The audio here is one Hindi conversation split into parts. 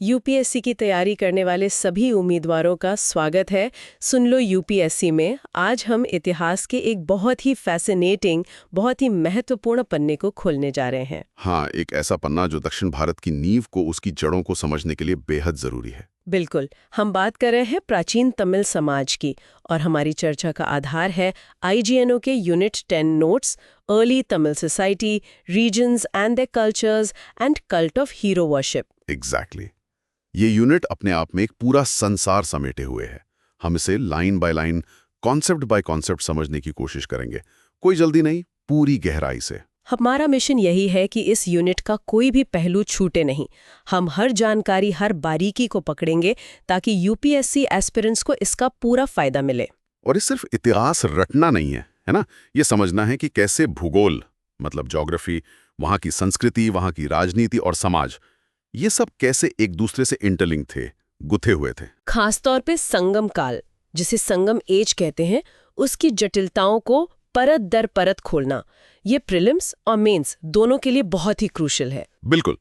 यूपीएससी की तैयारी करने वाले सभी उम्मीदवारों का स्वागत है। सुन लो यूपीएससी में आज हम इतिहास के एक बहुत ही फैसिनेटिंग, बहुत ही महत्वपूर्ण पन्ने को खोलने जा रहे हैं। हाँ, एक ऐसा पन्ना जो दक्षिण भारत की नींव को, उसकी जड़ों को समझने के लिए बेहद जरूरी है। बिल्कुल, हम बात कर रहे हैं प्राचीन तमिल समाज की, और हमारी चर्चा का आधार है आईजीएनओ के unit 10 notes, early Tamil society, regions and their cultures and cult of hero worship. Exactly. ये यूनिट अपने आप में एक पूरा संसार समेटे हुए है। हम इसे line by line, concept bye concept समझने की कोशिश करेंगे। कोई जल्दी नहीं, पूरी गहराई से। हमारा मिशन यही है कि इस यूनिट का कोई भी पहलू छूटे नहीं। हम हर जानकारी, हर बारीकी को पकड़ेंगे ताकि यूपीएससी एस्पिरेंट्स को इसका पूरा फायदा मिले। और ये सिर्फ इतिहास रटना नहीं है ना? ये समझना है कि कैसे भूगोल, मतलब ज्योग्राफी, वहाँ की संस्कृति, वहाँ की राजनीति और समाज, ये सब कैसे एक दूसरे से इंटरलिंक थे, गुथे हुए थे। खासतौर पे संगम काल, जिसे संगम एज कहते हैं, उसकी जटिलताओं को परत दर परत खोलना, ये प्रीलिम्स और मेंस दोनों के लिए बहुत ही क्रूशियल है। बिल्कुल।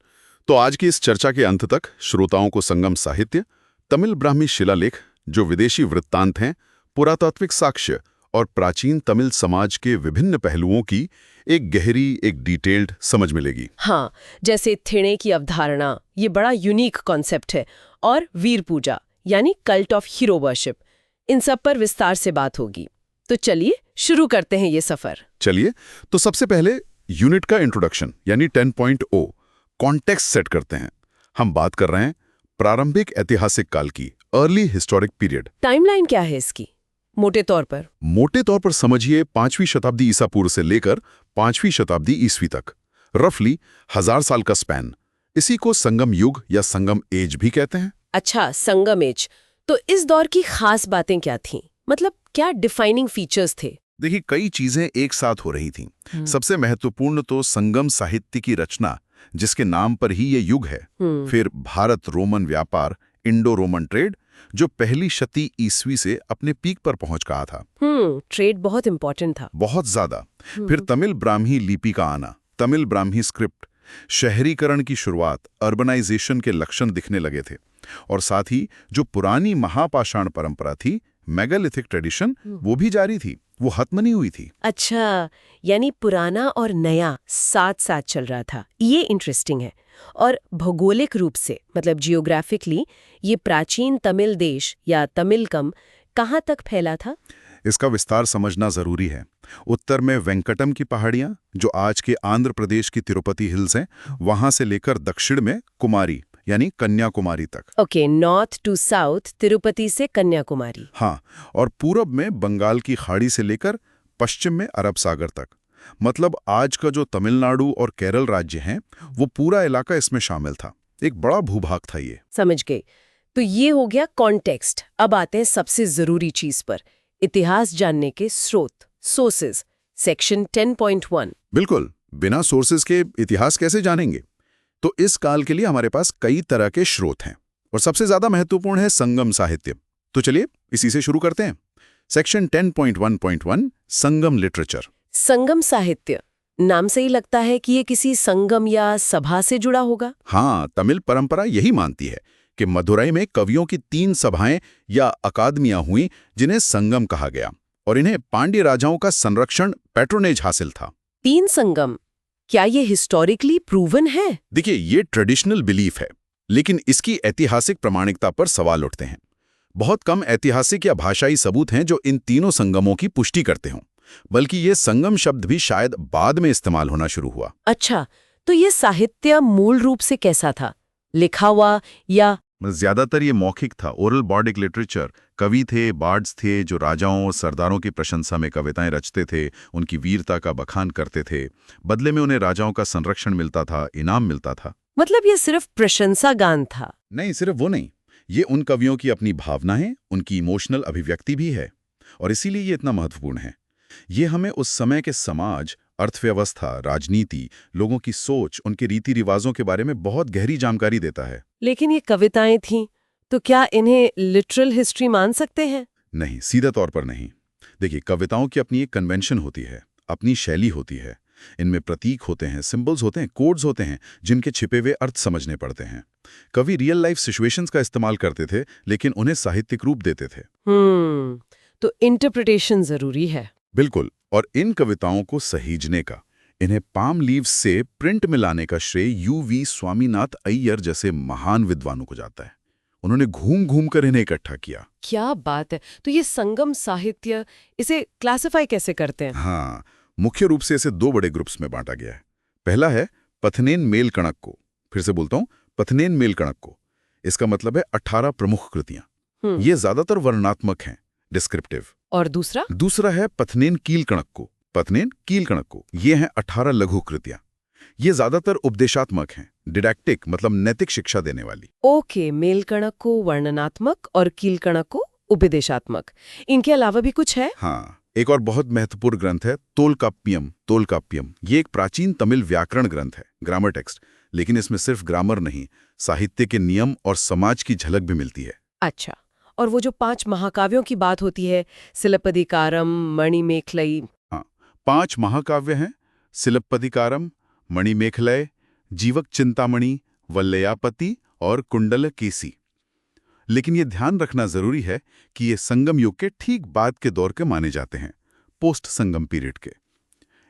तो आज की इस चर्चा के अंत तक श्रोताओं को संगम साहित्य, तमिल ब्राह्मी शिलालेख, जो विदेशी वृत्तांत हैं, पुरातात्विक साक्ष्य और प्राचीन तमिल समाज के विभिन्न पहलुओं की एक गहरी, एक डिटेल्ड समझ मिलेगी। हाँ, जैसे थिणे की अवधारणा, ये बड़ा यूनिक कॉन्सेप्ट है, और वीर पूजा यानी कल्ट ऑफ हीरो वर्शिप, इन सब पर विस्तार से बात होगी। तो चलिए शुरू करते हैं ये सफर। चलिए, तो सबसे पहले यूनिट का इंट्रोडक्शन यानी 10.0 कॉन्टेक्स्ट सेट करते हैं। हम बात कर रहे हैं प्रारंभिक ऐतिहासिक काल की, अर्ली हिस्टोरिक पीरियड। टाइमलाइन क्या है इसकी? मोटे तौर पर समझिए 5वीं शताब्दी ईसा पूर्व से लेकर 5वीं शताब्दी ईस्वी तक, रफली 1000 साल का स्पैन। इसी को संगम युग या संगम एज भी कहते हैं। अच्छा, संगम एज। तो इस दौर की खास बातें क्या थीं? मतलब क्या डिफाइनिंग फीचर्स थे? देखिए, कई चीजें एक साथ हो रही थीं। सबसे महत्वपूर्ण तो संगम साहित्य की रचना, जिसके नाम पर ही ये युग है। फिर भारत रोमन व्यापार, इंडो रोमन ट्रेड, जो पहली शती ईस्वी से अपने पीक पर पहुंच गया था। ट्रेड बहुत इंपॉर्टेंट था। बहुत ज्यादा। फिर तमिल ब्राह्मी लिपि का आना, तमिल ब्राह्मी स्क्रिप्ट, शहरीकरण की शुरुआत, अर्बनाइजेशन के लक्षण दिखने लगे थे। और साथ ही जो पुरानी महापाषाण परंपरा थी, मेगालिथिक ट्रेडिशन, वो भी जारी थी, वो खत्म नहीं हुई थी। अच्छा, यानी पुराना और नया साथ साथ चल रहा था। ये इंटरेस्टिंग है। और भौगोलिक रूप से, मतलब जियोग्राफिकली, ये प्राचीन तमिल देश या तमिलकम कहाँ तक फैला था? इसका विस्तार समझना जरूरी है। उत्तर में वेंकटम की पहाड़ियां, जो आज के आंध्र प्रदेश की तिरुपति हिल्स हैं, वहां से लेकर दक्षिण में कुमारी यानी कन्याकुमारी तक। Okay, north to south, Tirupati से कन्याकुमारी। हाँ, और पूरब में बंगाल की खाड़ी से लेकर पश्चिम में अरब सागर तक। मतलब आज का जो तमिलनाडु और केरल राज्य हैं, वो पूरा इलाका इसमें शामिल था। एक बड़ा भूभाग था ये। समझ गई। तो ये हो गया कॉन्टेक्स्ट। अब आते हैं सबसे जरूरी चीज पर, इतिहास जानने के स्रोत, सोर्सेज, सेक्शन 10.1। बिल्कुल, बिना सोर्सेज के इतिहास कैसे जानेंगे? तो इस काल के लिए हमारे पास कई तरह के स्रोत हैं, और सबसे ज्यादा महत्वपूर्ण है संगम साहित्य। तो चलिए इसी से शुरू करते हैं। सेक्शन 10.1.1 संगम लिटरेचर। संगम साहित्य, नाम से ही लगता है कि ये किसी संगम या सभा से जुड़ा होगा। हाँ, तमिल परंपरा यही मानती है कि मदुरई में कवियों की 3 सभाएं या अकादमियां हुई, जिन्हें संगम कहा गया, और इन्हें पांड्य राजाओं का संरक्षण, पैट्रोनेज हासिल था। 3 संगम, क्या ये हिस्टोरिकली प्रूवन है? देखिए, ये ट्रेडिशनल बिलीफ है, लेकिन इसकी ऐतिहासिक प्रामाणिकता पर सवाल उठते हैं। बहुत कम ऐतिहासिक या भाषाई सबूत हैं जो इन तीनों संगमों की पुष्टि करते हों, बल्कि ये संगम शब्द भी शायद बाद में इस्तेमाल होना शुरू हुआ। अच्छा, तो ये साहित्य मूल रूप से कैसा था? लिखा हुआ या? ज्यादातर ये मौखिक था, ओरल बॉर्डिक लिटरेचर। कवि थे, बार्ड्स थे, जो राजाओं और सरदारों की प्रशंसा में कविताएं रचते थे, उनकी वीरता का बखान करते थे। बदले में उन्हें राजाओं का संरक्षण मिलता था, इनाम मिलता था। मतलब ये सिर्फ प्रशंसा गान था? नहीं, सिर्फ वो नहीं, ये उन कवियों की अपनी भावना है, उनकी इमोशनल अभिव्यक्ति भी है, और इसीलिए ये इतना महत्वपूर्ण है। ये हमें उस समय के समाज, अर्थव्यवस्था, राजनीति, लोगों की सोच, उनके रीति रिवाजों के बारे में बहुत गहरी जानकारी देता है। लेकिन ये कविताएं थीं, तो क्या इन्हें लिटरल हिस्ट्री मान सकते हैं? नहीं, सीधे तौर पर नहीं। देखिए, कविताओं की अपनी एक कन्वेंशन होती है, अपनी शैली होती है। इनमें प्रतीक होते हैं, सिंबल्स होते हैं, कोड्स होते हैं, जिनके छिपे हुए अर्थ समझने पड़ते हैं। कवि रियल लाइफ सिचुएशंस का इस्तेमाल करते थे, लेकिन उन्हें साहित्यिक रूप देते थे। तो इंटरप्रिटेशन जरूरी है। बिल्कुल, और इन कविताओं को सहीजने का, इन्हें पाम लीव्स से प्रिंट में लाने का श्रेय यूवी स्वामीनाथ अय्यर जैसे महान विद्वानों को जाता है। उन्होंने घूम घूम कर इन्हें इकट्ठा किया। क्या बात है। तो ये संगम साहित्य, इसे क्लासिफाई कैसे करते हैं? हाँ, मुख्य रूप से इसे दो बड़े ग्रुप्स में बांटा गया है। पहला है पथनेन मेल कणक को। फिर से बोलता हूं, पथनेन मेल कणक को। इसका मतलब है 18 प्रमुख कृतियां। ये ज्यादातर वर्णनात्मक हैं, डिस्क्रिप्टिव। और दूसरा है पथनेन कील कणक को। पथनेन कील कणक को, ये हैं 18 लघु कृतियां। ये ज्यादातर उपदेशात्मक हैं, डिडैक्टिक मतलब नैतिक शिक्षा देने वाली। ओके, मेलकणक को वर्णनात्मक और कीलकणक को उपदेशात्मक। इनके अलावा भी कुछ है? हाँ, एक और बहुत महत्वपूर्ण ग्रंथ है तोलकाप्पियम। तोलकाप्पियम ये एक प्राचीन तमिल व्याकरण ग्रंथ है, ग्रामर टेक्स्ट। लेकिन इसमें सिर्फ ग्रामर नहीं, साहित्य के नियम और समाज की झलक भी मिलती है। अच्छा, और वो जो 5 महाकाव्यों की बात होती है, सिलप्पदिकारम, मणिमेखलई। हाँ, 5 महाकाव्य हैं, सिलप्पदिकारम, मणिमेखलय, जीवक चिंतामणि, वल्लयापति और कुंडलकेसी। लेकिन ये ध्यान रखना जरूरी है कि ये संगम युग के ठीक बाद के दौर के माने जाते हैं, पोस्ट संगम पीरियड के।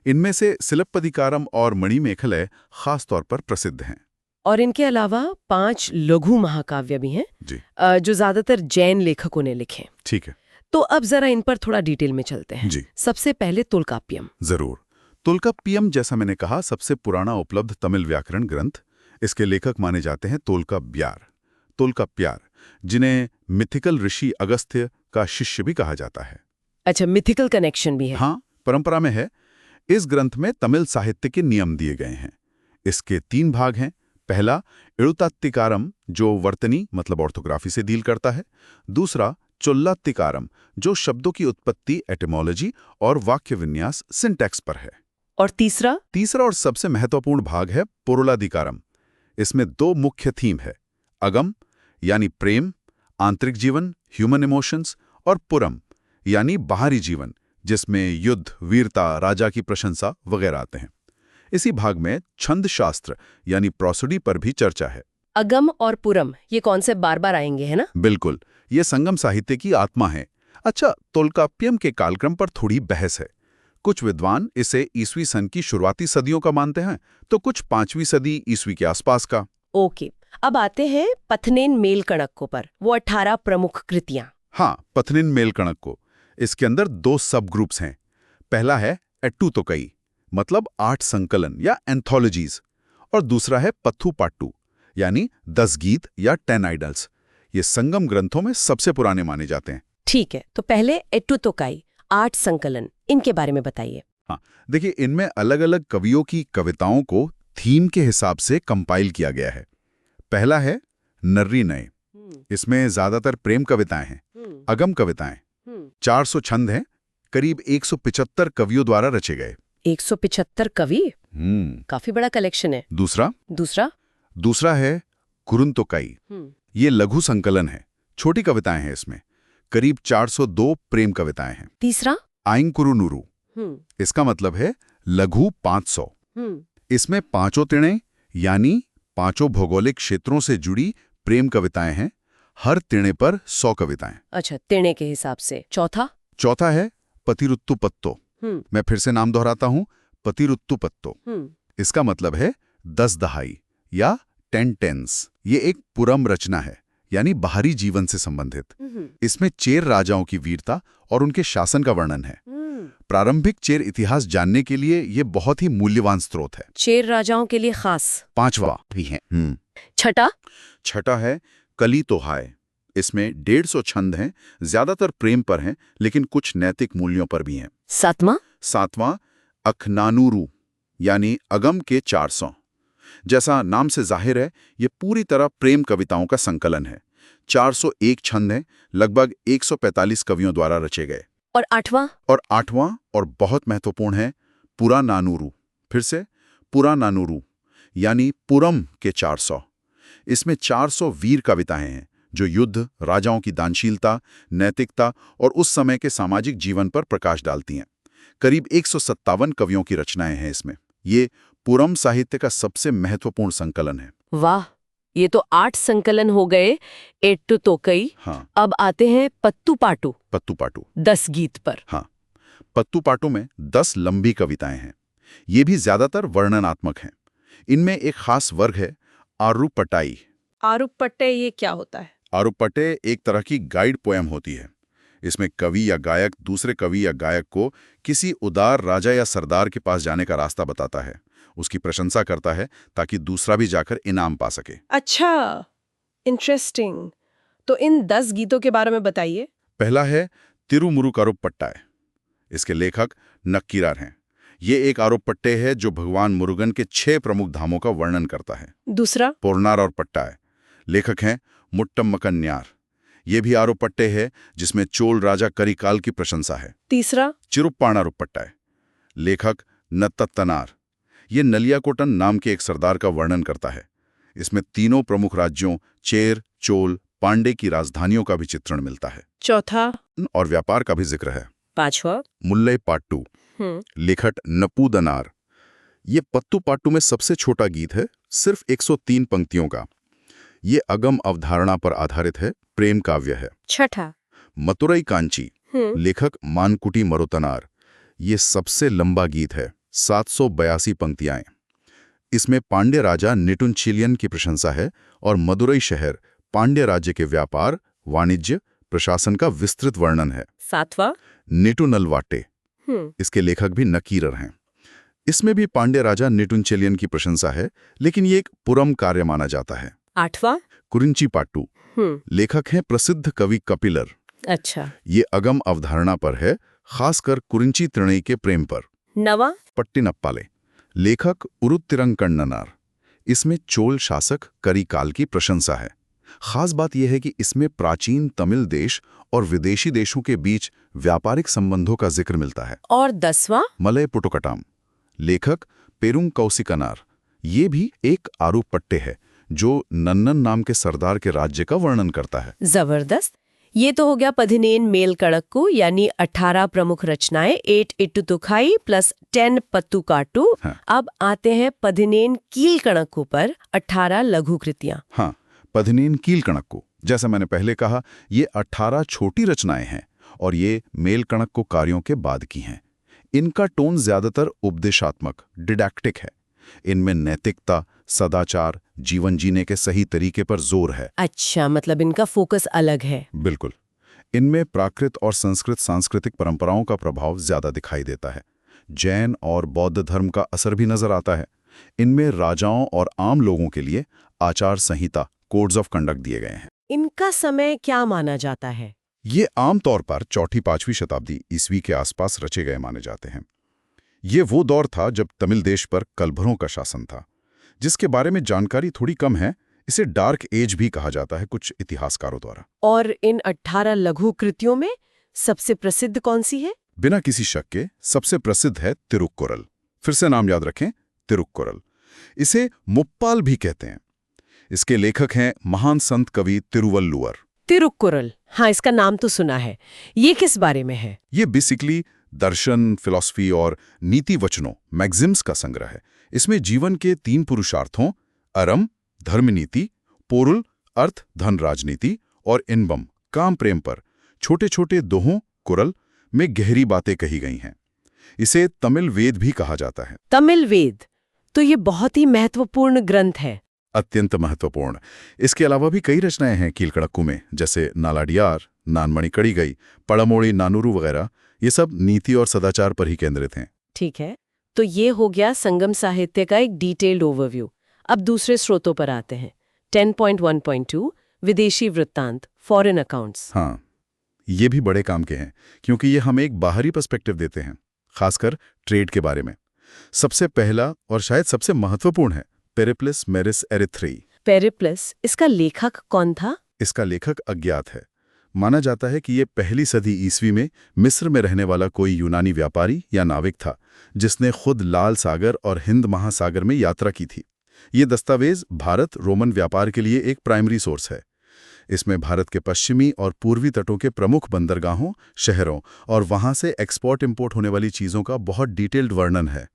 इनमें से सिलप्पदिकारम और मणिमेखलय खास तौर पर प्रसिद्ध हैं। और इनके अलावा 5 लघु महाकाव्य भी हैं जी, जो ज्यादातर जैन लेखकों ने लिखे। ठीक है, तो अब जरा इन पर थोड़ा डिटेल में चलते हैं। जी, सबसे पहले तोलकाप्पियम। जरूर। तोलकाप्पियम, जैसा मैंने कहा, सबसे पुराना उपलब्ध तमिल व्याकरण ग्रंथ। इसके लेखक माने जाते हैं तोलकाप्पियार। तोलकाप्पियार, जिन्हें मिथिकल ऋषि अगस्त्य का शिष्य भी कहा जाता है। अच्छा, मिथिकल कनेक्शन भी है। हाँ, परंपरा में है। इस ग्रंथ में तमिल साहित्य के नियम दिए गए हैं। इसके 3 भाग हैं। पहला एळुत्तिकारम, जो वर्तनी मतलब ऑर्थोग्राफी से डील करता है। दूसरा चोल्लात्तिकारम, जो शब्दों की उत्पत्ति, एटिमोलॉजी और वाक्य विन्यास, सिंटैक्स पर है। और तीसरा और सबसे महत्वपूर्ण भाग है पोरुलाधिकारम। इसमें 2 मुख्य थीम है, अगम यानी प्रेम, आंतरिक जीवन, ह्यूमन इमोशंस, और पुरम यानी बाहरी जीवन, जिसमें युद्ध, वीरता, राजा की प्रशंसा वगैरह आते हैं। इसी भाग में छंद शास्त्र यानी प्रोसोडी पर भी चर्चा है। अगम और पुरम, ये कॉन्सेप्ट बार बार आएंगे, है ना? बिल्कुल, ये संगम साहित्य की आत्मा है। अच्छा, तोलकाप्पियम के कालक्रम पर थोड़ी बहस है। कुछ विद्वान इसे ईसवी सन की शुरुआती सदियों का मानते हैं, तो कुछ 5वीं सदी ईसवी के आसपास का। ओके, अब आते हैं पथनेन मेलकणक को पर, वो 18 प्रमुख कृतियां। हाँ, पथनेन मेलकणक को। इसके अंदर 2 सब ग्रुप्स हैं। पहला है एट्टुतोकई, मतलब 8 संकलन या एंथोलॉजीज, और दूसरा है पत्थु पाट्टू, यानी 10 गीत या 10 आइडल्स। ये संगम ग्रंथों में सबसे पुराने माने जाते हैं। ठीक है, तो पहले एट्टुतोकाई, 8 संकलन, इनके बारे में बताइए। हाँ, देखिए, इनमें अलग अलग कवियों की कविताओं को थीम के हिसाब से कंपाइल किया गया है। पहला है नर्री नए। इसमें ज्यादातर प्रेम कविताएं हैं, अगम कविताएं। 400 छंद हैं, करीब 175 कवियों द्वारा रचे गए। 175 कवि, काफी बड़ा कलेक्शन है। दूसरा है कुरुंतोकाई। ये लघु संकलन है, छोटी कविताएं हैं। इसमें करीब 402 प्रेम कविताएं हैं। तीसरा आइंकुरुनुरु, इसका मतलब है लघु 500। इसमें 5 तिणे यानी 5 भौगोलिक क्षेत्रों से जुड़ी प्रेम कविताएं हैं, हर तिणे पर 100 कविताएं। अच्छा, तिणे के हिसाब से। चौथा है पतिरुत्तुपत्तो। मैं फिर से नाम दोहराता हूं, पतिरुत्तुपत्तो। इसका मतलब है 10 दहाई या 10 टेंस। ये एक पुरम रचना है, यानी बाहरी जीवन से संबंधित। इसमें चेर राजाओं की वीरता और उनके शासन का वर्णन है। प्रारंभिक चेर इतिहास जानने के लिए ये बहुत ही मूल्यवान स्रोत है। चेर राजाओं के लिए खास। 5वां भी है। छठा है कली तोहाय। इसमें 150 छंद हैं, ज्यादातर प्रेम पर हैं, लेकिन कुछ नैतिक मूल्यों पर भी हैं। सातवां अखनानूरू, यानी अगम के 400। जैसा नाम से जाहिर है, ये पूरी तरह प्रेम कविताओं का संकलन है। 401 छंद हैं, लगभग 145 कवियों द्वारा रचे गए। और आठवां और बहुत महत्वपूर्ण है पुरानानूरू। फिर से पुरानानूरू, यानी पुरम के 400। इसमें 400 वीर कविताएं हैं, जो युद्ध, राजाओं की दानशीलता, नैतिकता और उस समय के सामाजिक जीवन पर प्रकाश डालती हैं। करीब 157 कवियों की रचनाएं हैं इसमें। ये पुरम साहित्य का सबसे महत्वपूर्ण संकलन है। वाह, ये तो 8 संकलन हो गए। एट्टू तोकई। हाँ, अब आते हैं पत्तू पाटू। पत्तू पाटू। 10 गीत पर। हाँ, पत्तू पाटू में 10 लंबी कविताएं हैं। ये भी ज्यादातर वर्णनात्मक हैं। इनमें एक खास वर्ग है आरुपटाई। आरुपट्टे ये क्या होता है? आरुपट्टे एक तरह की गाइड पोएम होती है। इसमें कवि या गायक दूसरे कवि या गायक को किसी उदार राजा या सरदार के पास जाने का रास्ता बताता है, उसकी प्रशंसा करता है ताकि दूसरा भी जाकर इनाम पा सके। अच्छा, इंटरेस्टिंग। तो इन 10 गीतों के बारे में बताइए। पहला है तिरुमुरुकारुपट्टाय। इसके लेखक नक्कीरार हैं। ये एक आरुपट्टे है जो भगवान मुरुगन के 6 प्रमुख धामों का वर्णन करता है। दूसरा? पोरनार और पट्टाय। लेखक हैं मुट्टम्मकन्यार। ये भी आरुपट्टे है जिसमें चोल राजा करिकाल की प्रशंसा है। तीसरा? चिरुप्पाणारुपट्टाय। लेखक नत्तत्तनार। ये नलियाकोटन नाम के एक सरदार का वर्णन करता है। इसमें तीनों प्रमुख राज्यों चेर, चोल, पांडे की राजधानियों का भी चित्रण मिलता है। चौथा? और व्यापार का भी जिक्र है। पांचवा? मुल्लई पाट्टू। लेखक नपूदनार। ये पत्तू पाट्टू में सबसे छोटा गीत है, सिर्फ 103 पंक्तियों का। ये अगम अवधारणा पर आधारित है, प्रेम काव्य है। छठा? मथुरई कांची। लेखक मानकुटी मरुतनार। ये सबसे लंबा गीत है, 782 पंक्तियां। इसमें पांड्य राजा निटुंचिलियन की प्रशंसा है और मदुरई शहर पांड्य राज्य के व्यापार, वाणिज्य, प्रशासन का विस्तृत वर्णन है। सातवां? निटुनलवाटे। इसके लेखक भी नकीरर हैं। इसमें भी पांड्य राजा निटुंचिलियन की प्रशंसा है, लेकिन ये एक पुरम कार्य माना जाता है। आठवां? कुरिंची पाट्टू। लेखक हैं प्रसिद्ध कवि कपिलर। अच्छा। ये अगम अवधारणा पर है, खासकर कुरिंची त्रिणई के प्रेम पर। नवा? पट्टिनप्पाले। लेखक उरुत्तिरंकण्णनार। इसमें चोल शासक करिकाल की प्रशंसा है। खास बात यह है कि इसमें प्राचीन तमिल देश और विदेशी देशों के बीच व्यापारिक संबंधों का जिक्र मिलता है। और 10वां? मलय पुटुकटाम। लेखक पेरुंग कौसिकनार। ये भी एक आरुपट्टे है जो नन्नन नाम के सरदार के राज्य का वर्णन करता है। जबरदस्त। ये तो हो गया पधिनेन मेल कड़क्कू, यानी 18 प्रमुख रचनाएं, 8 इट्टुतुकाई प्लस 10 पत्तुकाटू। हाँ। अब आते हैं पधिनेन कील कड़क्कू पर 18 लघु कृतियां। हाँ, पधिनेन कील कणक्कू। जैसा मैंने पहले कहा, ये 18 छोटी रचनाएं हैं और ये मेल कणक्कू कार्यों के बाद की हैं। इनका टोन ज्यादातर उपदेशात्मक, डिडैक्टिक है। इनमें नैतिकता, सदाचार, जीवन जीने के सही तरीके पर जोर है। अच्छा, मतलब इनका फोकस अलग है। बिल्कुल। इनमें प्राकृत और संस्कृत सांस्कृतिक परंपराओं का प्रभाव ज्यादा दिखाई देता है। जैन और बौद्ध धर्म का असर भी नजर आता है। इनमें राजाओं और आम लोगों के लिए आचार संहिता, कोड्स ऑफ कंडक्ट दिए गए हैं। इनका समय क्या माना जाता है? ये आमतौर पर 4ठी-5वीं शताब्दी ईस्वी के आसपास रचे गए माने जाते हैं। ये वो दौर था जब तमिल देश पर कलभरों का शासन था, जिसके बारे में जानकारी थोड़ी कम है। इसे डार्क एज भी कहा जाता है कुछ इतिहासकारों द्वारा। और इन 18 लघु कृतियों में सबसे प्रसिद्ध कौन सी है? बिना किसी शक के सबसे प्रसिद्ध है तिरुक्कुरल। फिर से नाम याद रखें, तिरुक्कुरल। इसे मुप्पाल भी कहते हैं। इसके लेखक हैं महान संत कवि तिरुवल्लुवर। तिरुक्कुरल, हाँ, इसका नाम तो सुना है। ये किस बारे में है? ये बेसिकली दर्शन, फिलॉसफी और नीति वचनों, मैग्जिम्स का संग्रह है। इसमें जीवन के 3 पुरुषार्थों, अरम धर्मनीति, पोरुल अर्थ धन राजनीति और इनबम काम प्रेम पर छोटे छोटे दोहों कुरल में गहरी बातें कही गई हैं। इसे तमिल वेद भी कहा जाता है। तमिल वेद, तो ये बहुत ही महत्वपूर्ण ग्रंथ है। अत्यंत महत्वपूर्ण। इसके अलावा भी कई रचनाएं हैं कीलकड़क्कू में, जैसे नालाडियार, नानमणि कड़ीगई, पड़मोड़ी नानूरू वगैरह। ये सब नीति और सदाचार पर ही केंद्रित हैं। ठीक है, तो ये हो गया संगम साहित्य का एक डिटेल्ड ओवरव्यू। अब दूसरे स्रोतों पर आते हैं। 10.1.2 विदेशी वृत्तांत, फॉरेन अकाउंट्स। हाँ, ये भी बड़े काम के हैं क्योंकि ये हमें एक बाहरी पर्सपेक्टिव देते हैं, खासकर ट्रेड के बारे में। सबसे पहला और शायद सबसे महत्वपूर्ण है पेरिप्लस मेरिस एरिथ्रेई। पेरिप्लस, इसका लेखक कौन था? इसका लेखक अज्ञात है। माना जाता है कि ये 1ली सदी ईस्वी में मिस्र में रहने वाला कोई यूनानी व्यापारी या नाविक था, जिसने खुद लाल सागर और हिंद महासागर में यात्रा की थी। ये दस्तावेज भारत रोमन व्यापार के लिए एक प्राइमरी सोर्स है। इसमें भारत के पश्चिमी और पूर्वी तटों के प्रमुख बंदरगाहों, शहरों और वहां से एक्सपोर्ट इंपोर्ट होने वाली चीज़ों का बहुत डिटेल्ड वर्णन है।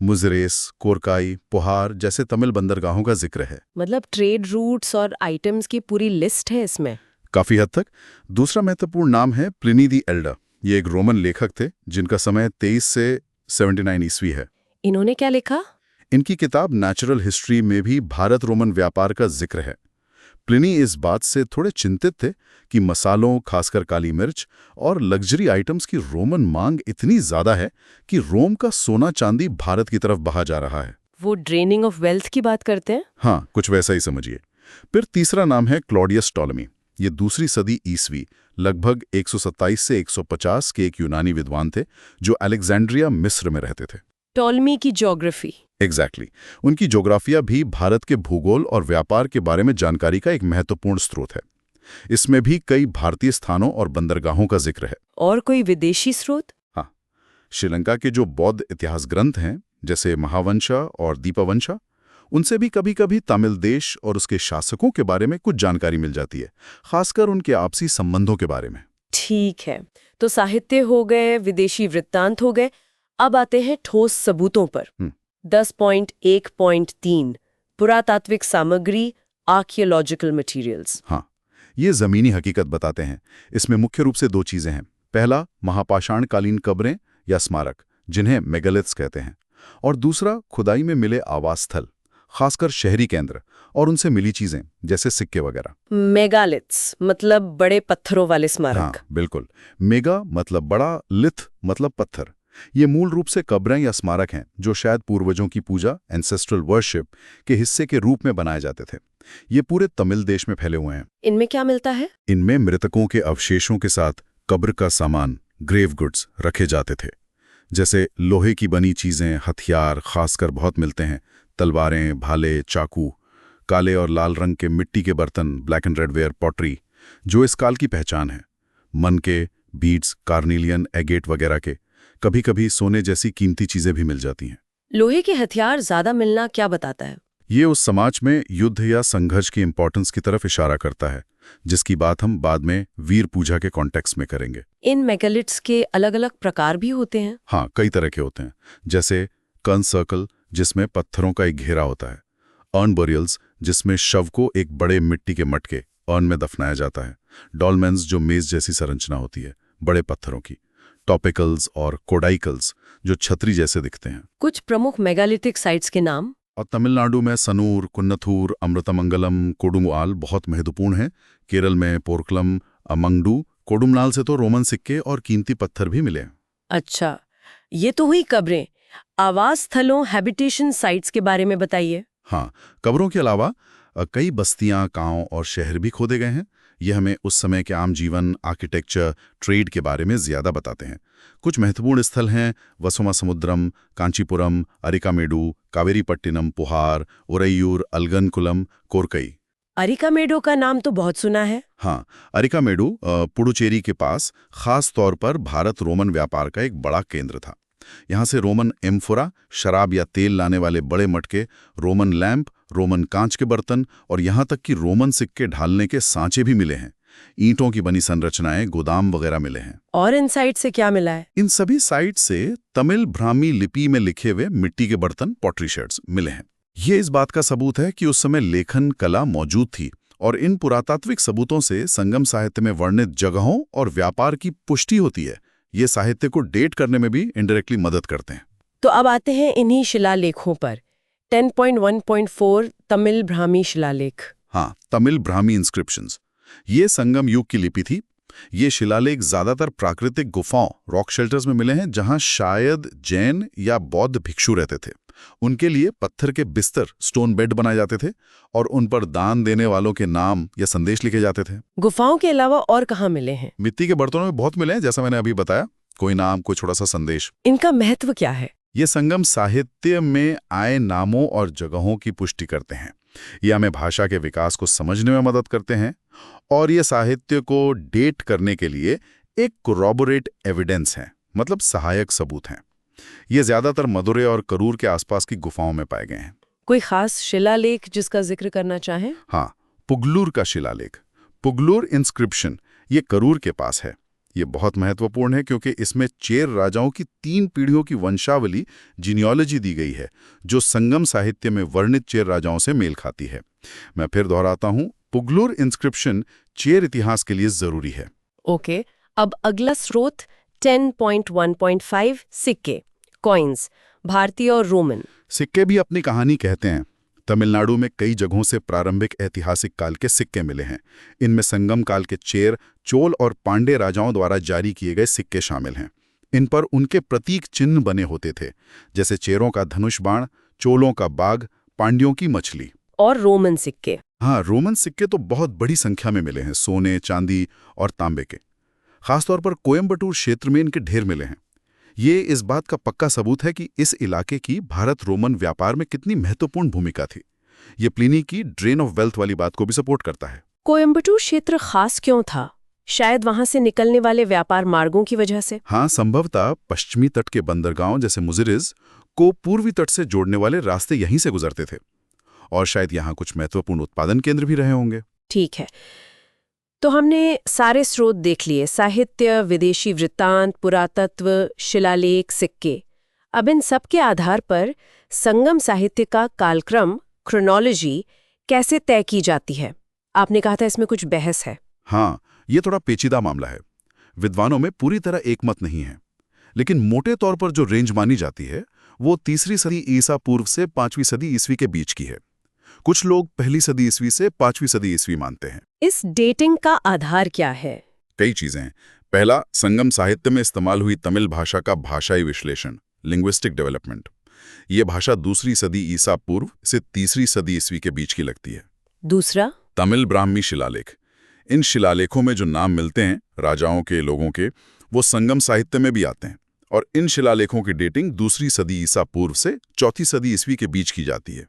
मुजरेस, कोरकाई, पुहार जैसे तमिल बंदरगाहों का जिक्र है। मतलब ट्रेड रूट्स और आइटम्स की पूरी लिस्ट है इसमें। काफी हद तक। दूसरा महत्वपूर्ण नाम है प्लिनी दी एल्डर। ये एक रोमन लेखक थे जिनका समय 23 से 79 ईस्वी है। इन्होंने क्या लिखा? इनकी किताब नेचुरल हिस्ट्री में भी भारत रोमन व्यापार का जिक्र है। प्लिनी इस बात से थोड़े चिंतित थे कि मसालों, खासकर काली मिर्च और लग्जरी आइटम्स की रोमन मांग इतनी ज्यादा है कि रोम का सोना चांदी भारत की तरफ बहा जा रहा है। वो ड्रेनिंग ऑफ वेल्थ की बात करते हैं? हाँ, कुछ वैसा ही समझिए। फिर तीसरा नाम है क्लॉडियस टॉलमी। ये दूसरी सदी ईस्वी, लगभग 127 से 150 के एक यूनानी विद्वान थे जो अलेक्जेंड्रिया, मिस्र में रहते थे। टॉलमी की ज्योग्राफी। एग्जैक्टली। उनकी ज्योग्राफिया भी भारत के भूगोल और व्यापार के बारे में जानकारी का एक महत्वपूर्ण स्रोत है। इसमें भी कई भारतीय स्थानों और बंदरगाहों का जिक्र है। और कोई विदेशी स्रोत? हाँ, श्रीलंका के जो बौद्ध इतिहास ग्रंथ हैं, जैसे महावंशा और दीपवंशा, उनसे भी कभी-कभी तमिल देश और उसके शासकों के बारे में कुछ जानकारी मिल जाती है, खासकर उनके आपसी संबंधों के बारे में। ठीक है, तो साहित्य हो गए, विदेशी वृत्तांत हो गए, अब आते हैं ठोस सबूतों पर। 10.1.3 पुरातात्विक सामग्री, आर्कियोलॉजिकल मटेरियल्स। हाँ, ये जमीनी हकीकत बताते हैं। इसमें मुख्य रूप से दो चीजें हैं। पहला, महापाषाणकालीन कब्रें या स्मारक, जिन्हें मेगालिथ्स कहते हैं, और दूसरा, खुदाई में मिले आवास स्थल, खासकर शहरी केंद्र और उनसे मिली चीजें जैसे सिक्के वगैरह। मेगालिथ्स मतलब बड़े पत्थरों वाले स्मारक। हाँ, बिल्कुल। मेगा मतलब बड़ा, लिथ मतलब पत्थर। ये मूल रूप से कब्रें या स्मारक हैं जो शायद पूर्वजों की पूजा, एंसेस्ट्रल वर्शिप के हिस्से के रूप में बनाए जाते थे। ये पूरे तमिल देश में फैले हुए हैं। इनमें क्या मिलता है? इनमें मृतकों के अवशेषों के साथ कब्र का सामान, ग्रेव गुड्स, रखे जाते थे। जैसे लोहे की बनी चीजें, हथियार खासकर बहुत मिलते हैं, तलवारें, भाले, चाकू, काले और लाल रंग के मिट्टी के बर्तन, black and red ware pottery, जो इस काल की पहचान है। मन के, बीड्स, कार्निलियन, एगेट वगैरह के, कभी कभी सोने जैसी कीमती चीजें भी मिल जाती हैं। लोहे के हथियार ज्यादा मिलना क्या बताता है? ये उस समाज में युद्ध या संघर्ष की इंपॉर्टेंस की तरफ इशारा करता है, जिसकी बात हम बाद में वीर पूजा के कॉन्टेक्स्ट में करेंगे। इन मेगालिथ्स के अलग अलग प्रकार भी होते हैं? हाँ, कई तरह के होते हैं। जैसे कर्न सर्कल, जिसमें पत्थरों का एक घेरा होता है। अर्न बरियल्स, जिसमें शव को एक बड़े मिट्टी के मटके, अर्न में दफनाया जाता है। डॉलमेन्स, जो मेज जैसी संरचना होती है, बड़े पत्थरों की। टॉपिकल्स और कोडाइकल्स, जो छतरी जैसे दिखते हैं। कुछ प्रमुख मेगालिथिक साइट्स के नाम? और तमिलनाडु में सनूर, कुन्नथूर, अमृतमंगलम, कोडुमआल बहुत महत्वपूर्ण है। केरल में पोरकलम, अमंगडू, कोडुमनाल से तो रोमन सिक्के और कीमती पत्थर भी मिले। अच्छा, ये तो हुई कब्रें। आवास स्थलों, हैबिटेशन साइट्स के बारे में बताइए। हाँ, कब्रों के अलावा कई बस्तियां, गांव और शहर भी खोदे गए हैं। ये हमें उस समय के आम जीवन, आर्किटेक्चर, ट्रेड के बारे में ज्यादा बताते हैं। कुछ महत्वपूर्ण स्थल हैं वसुमासमुद्रम, कांचीपुरम, अरिकामेडु, कावेरीपट्टिनम, पुहार, उरैयूर, अलगनकुलम, कोरकई। अरिकामेडो का नाम तो बहुत सुना है। हाँ, अरिकामेडु पुडुचेरी के पास खास तौर पर भारत रोमन व्यापार का एक बड़ा केंद्र था। यहाँ से रोमन एम्फोरा, शराब या तेल लाने वाले बड़े मटके, रोमन लैंप, रोमन कांच के बर्तन और यहाँ तक कि रोमन सिक्के ढालने के सांचे भी मिले हैं। ईंटों की बनी संरचनाएं, गोदाम वगैरह मिले हैं। और इन साइट से क्या मिला है? इन सभी साइट से तमिल ब्राह्मी लिपि में लिखे हुए मिट्टी के बर्तन, पॉटरी शेड्स मिले हैं। ये इस बात का सबूत है कि उस समय लेखन कला मौजूद थी। और इन पुरातात्विक सबूतों से संगम साहित्य में वर्णित जगहों और व्यापार की पुष्टि होती है। ये साहित्य को डेट करने में भी इनडायरेक्टली मदद करते हैं। तो अब आते हैं इन्हीं शिलालेखों पर। 10.1.4 तमिल ब्राह्मी शिलालेख। हाँ, तमिल ब्राह्मी इंस्क्रिप्शंस। ये संगम युग की लिपि थी। ये शिलालेख ज्यादातर प्राकृतिक गुफाओं, रॉक शेल्टर्स में मिले हैं, जहां शायद जैन या बौद्ध भिक्षु रहते थे। उनके लिए पत्थर के बिस्तर, स्टोन बेड बनाए जाते थे और उन पर दान देने वालों के नाम या संदेश लिखे जाते थे। गुफाओं के अलावा और कहाँ मिले हैं? मिट्टी के बर्तनों में बहुत मिले हैं, जैसा मैंने अभी बताया। कोई नाम, कोई छोटा सा संदेश। इनका महत्व क्या है? ये संगम साहित्य में आए नामों और जगहों की पुष्टि करते हैं। ये हमें भाषा के विकास को समझने में मदद करते हैं और ये साहित्य को डेट करने के लिए एक कोरॉबोरेट एविडेंस है, मतलब सहायक सबूत हैं। ये ज्यादातर मदुरै और करूर के आसपास की गुफाओं में पाए गए हैं। कोई खास शिलालेख जिसका जिक्र करना चाहें? हाँ, पुगलूर का शिलालेख। पुगलूर इंस्क्रिप्शन ये करूर के पास है। ये बहुत महत्वपूर्ण है क्योंकि इसमें चेर राजाओं की 3 पीढ़ियों की वंशावली जीनियोलॉजी दी गई है, जो संगम साहित्य में वर्णित चेर राजाओं से मेल खाती है। मैं फिर दोहराता हूं, पुगलूर इंस्क्रिप्शन चेर इतिहास के लिए जरूरी है। ओके, अब अगला स्रोत 10.1.5 सिक्के, कॉइन्स, भारतीय और रोमन। सिक्के भी अपनी कहानी कहते हैं। तमिलनाडु में कई जगहों से प्रारंभिक ऐतिहासिक काल के सिक्के मिले हैं। इनमें संगम काल के चेर, चोल और पांडे राजाओं द्वारा जारी किए गए सिक्के शामिल हैं। इन पर उनके प्रतीक चिन्ह बने होते थे, जैसे चेरों का धनुष बाण, चोलों का बाघ, पांड्यों की मछली। और रोमन सिक्के? हाँ, रोमन सिक्के तो बहुत बड़ी संख्या में मिले हैं, सोने, चांदी और तांबे के। खासतौर पर कोयम्बटूर क्षेत्र में इनके ढेर मिले हैं। ये इस बात का पक्का सबूत है कि इस इलाके की भारत रोमन व्यापार में कितनी महत्वपूर्ण भूमिका थी। ये प्लिनी की ड्रेन ऑफ वेल्थ वाली बात को भी सपोर्ट करता है। कोयम्बटूर क्षेत्र खास क्यों था? शायद वहां से निकलने वाले व्यापार मार्गों की वजह से? हाँ, संभवतः पश्चिमी तट के बंदरगांव जैसे मुजिरिज को पूर्वी तट से जोड़ने वाले रास्ते यहीं से गुजरते थे, और शायद यहाँ कुछ महत्वपूर्ण उत्पादन केंद्र भी रहे होंगे। ठीक है, तो हमने सारे स्रोत देख लिए, साहित्य, विदेशी वृत्तांत, पुरातत्व, शिलालेख, सिक्के। अब इन सब के आधार पर संगम साहित्य का कालक्रम, क्रोनोलॉजी कैसे तय की जाती है? आपने कहा था इसमें कुछ बहस है। हाँ, ये थोड़ा पेचीदा मामला है। विद्वानों में पूरी तरह एकमत नहीं है, लेकिन मोटे तौर पर जो रेंज मानी जाती है वो 3वीं सदी ईसा पूर्व से 5वीं सदी ईस्वी के बीच की है। कुछ लोग 1ली सदी ईस्वी से 5वीं सदी ईस्वी मानते हैं। इस डेटिंग का आधार क्या है? कई चीजें हैं। पहला, संगम साहित्य में इस्तेमाल हुई तमिल भाषा का भाषाई विश्लेषण, लिंग्विस्टिक डेवलपमेंट। ये भाषा 2री सदी ईसा पूर्व से 3री सदी ईस्वी के बीच की लगती है। दूसरा, तमिल ब्राह्मी शिलालेख। इन शिलालेखों में जो नाम मिलते हैं राजाओं के, लोगों के, वो संगम साहित्य में भी आते हैं, और इन शिलालेखों की डेटिंग 2री सदी ईसा पूर्व से 4थी सदी ईस्वी के बीच की जाती है।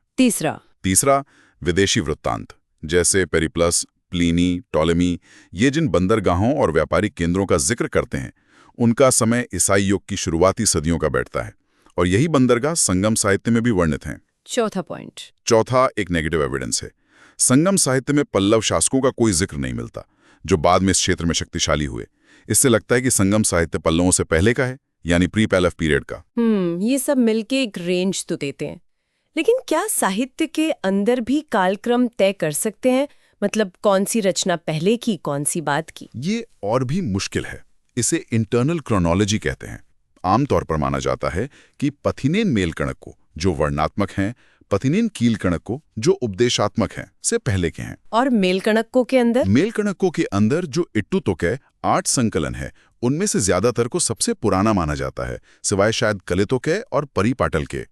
तीसरा, विदेशी वृत्तांत, जैसे पेरिप्लस, प्लिनी, टॉलेमी, ये जिन बंदरगाहों और व्यापारिक केंद्रों का जिक्र करते हैं, उनका समय ईसाई युग की शुरुआती सदियों का बैठता है, और यही बंदरगाह संगम साहित्य में भी वर्णित हैं। चौथा पॉइंट। चौथा एक नेगेटिव एविडेंस है। संगम साहित्य में पल्लव शासकों का कोई जिक्र नहीं मिलता, जो बाद में इस क्षेत्र में शक्तिशाली हुए। इससे लगता है कि संगम साहित्य पल्लवों से पहले का है, यानी प्री पैलेव पीरियड का। ये सब मिलके एक रेंज तो देते हैं, लेकिन क्या साहित्य के अंदर भी कालक्रम तय कर सकते हैं? मतलब कौन सी रचना पहले की, कौन सी बाद की? ये और भी मुश्किल है। इसे इंटरनल क्रोनोलॉजी कहते हैं। आमतौर पर माना जाता है कि पथिनेन मेलकणक को, जो वर्णनात्मक हैं, पथिनेन कीलकणक को, जो उपदेशात्मक हैं, से पहले के हैं। और मेलकणकों के अंदर? मेलकणकों के अंदर जो इट्टुतोकै 8 संकलन है, उनमें से ज्यादातर को सबसे पुराना माना जाता है, सिवाय शायद कलितोकै और परिपाटल के।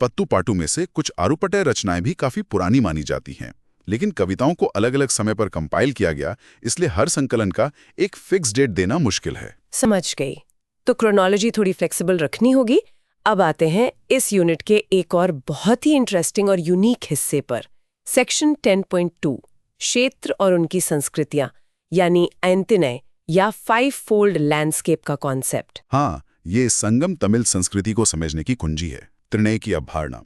पत्तू-पाटू में से कुछ आरुपटय रचनाएं भी काफी पुरानी मानी जाती हैं, लेकिन कविताओं को अलग अलग समय पर कंपाइल किया गया, इसलिए हर संकलन का एक फिक्स डेट देना मुश्किल है। समझ गई। तो क्रोनोलॉजी थोड़ी फ्लेक्सिबल रखनी होगी। अब आते हैं इस यूनिट के एक और बहुत ही इंटरेस्टिंग और यूनिक हिस्से पर, सेक्शन 10.2, क्षेत्र और उनकी संस्कृतियां, यानी एंतिनय या 5-fold लैंडस्केप का कॉन्सेप्ट। हाँ, ये संगम तमिल संस्कृति को समझने की कुंजी है। त्रिनय की अवधारणा।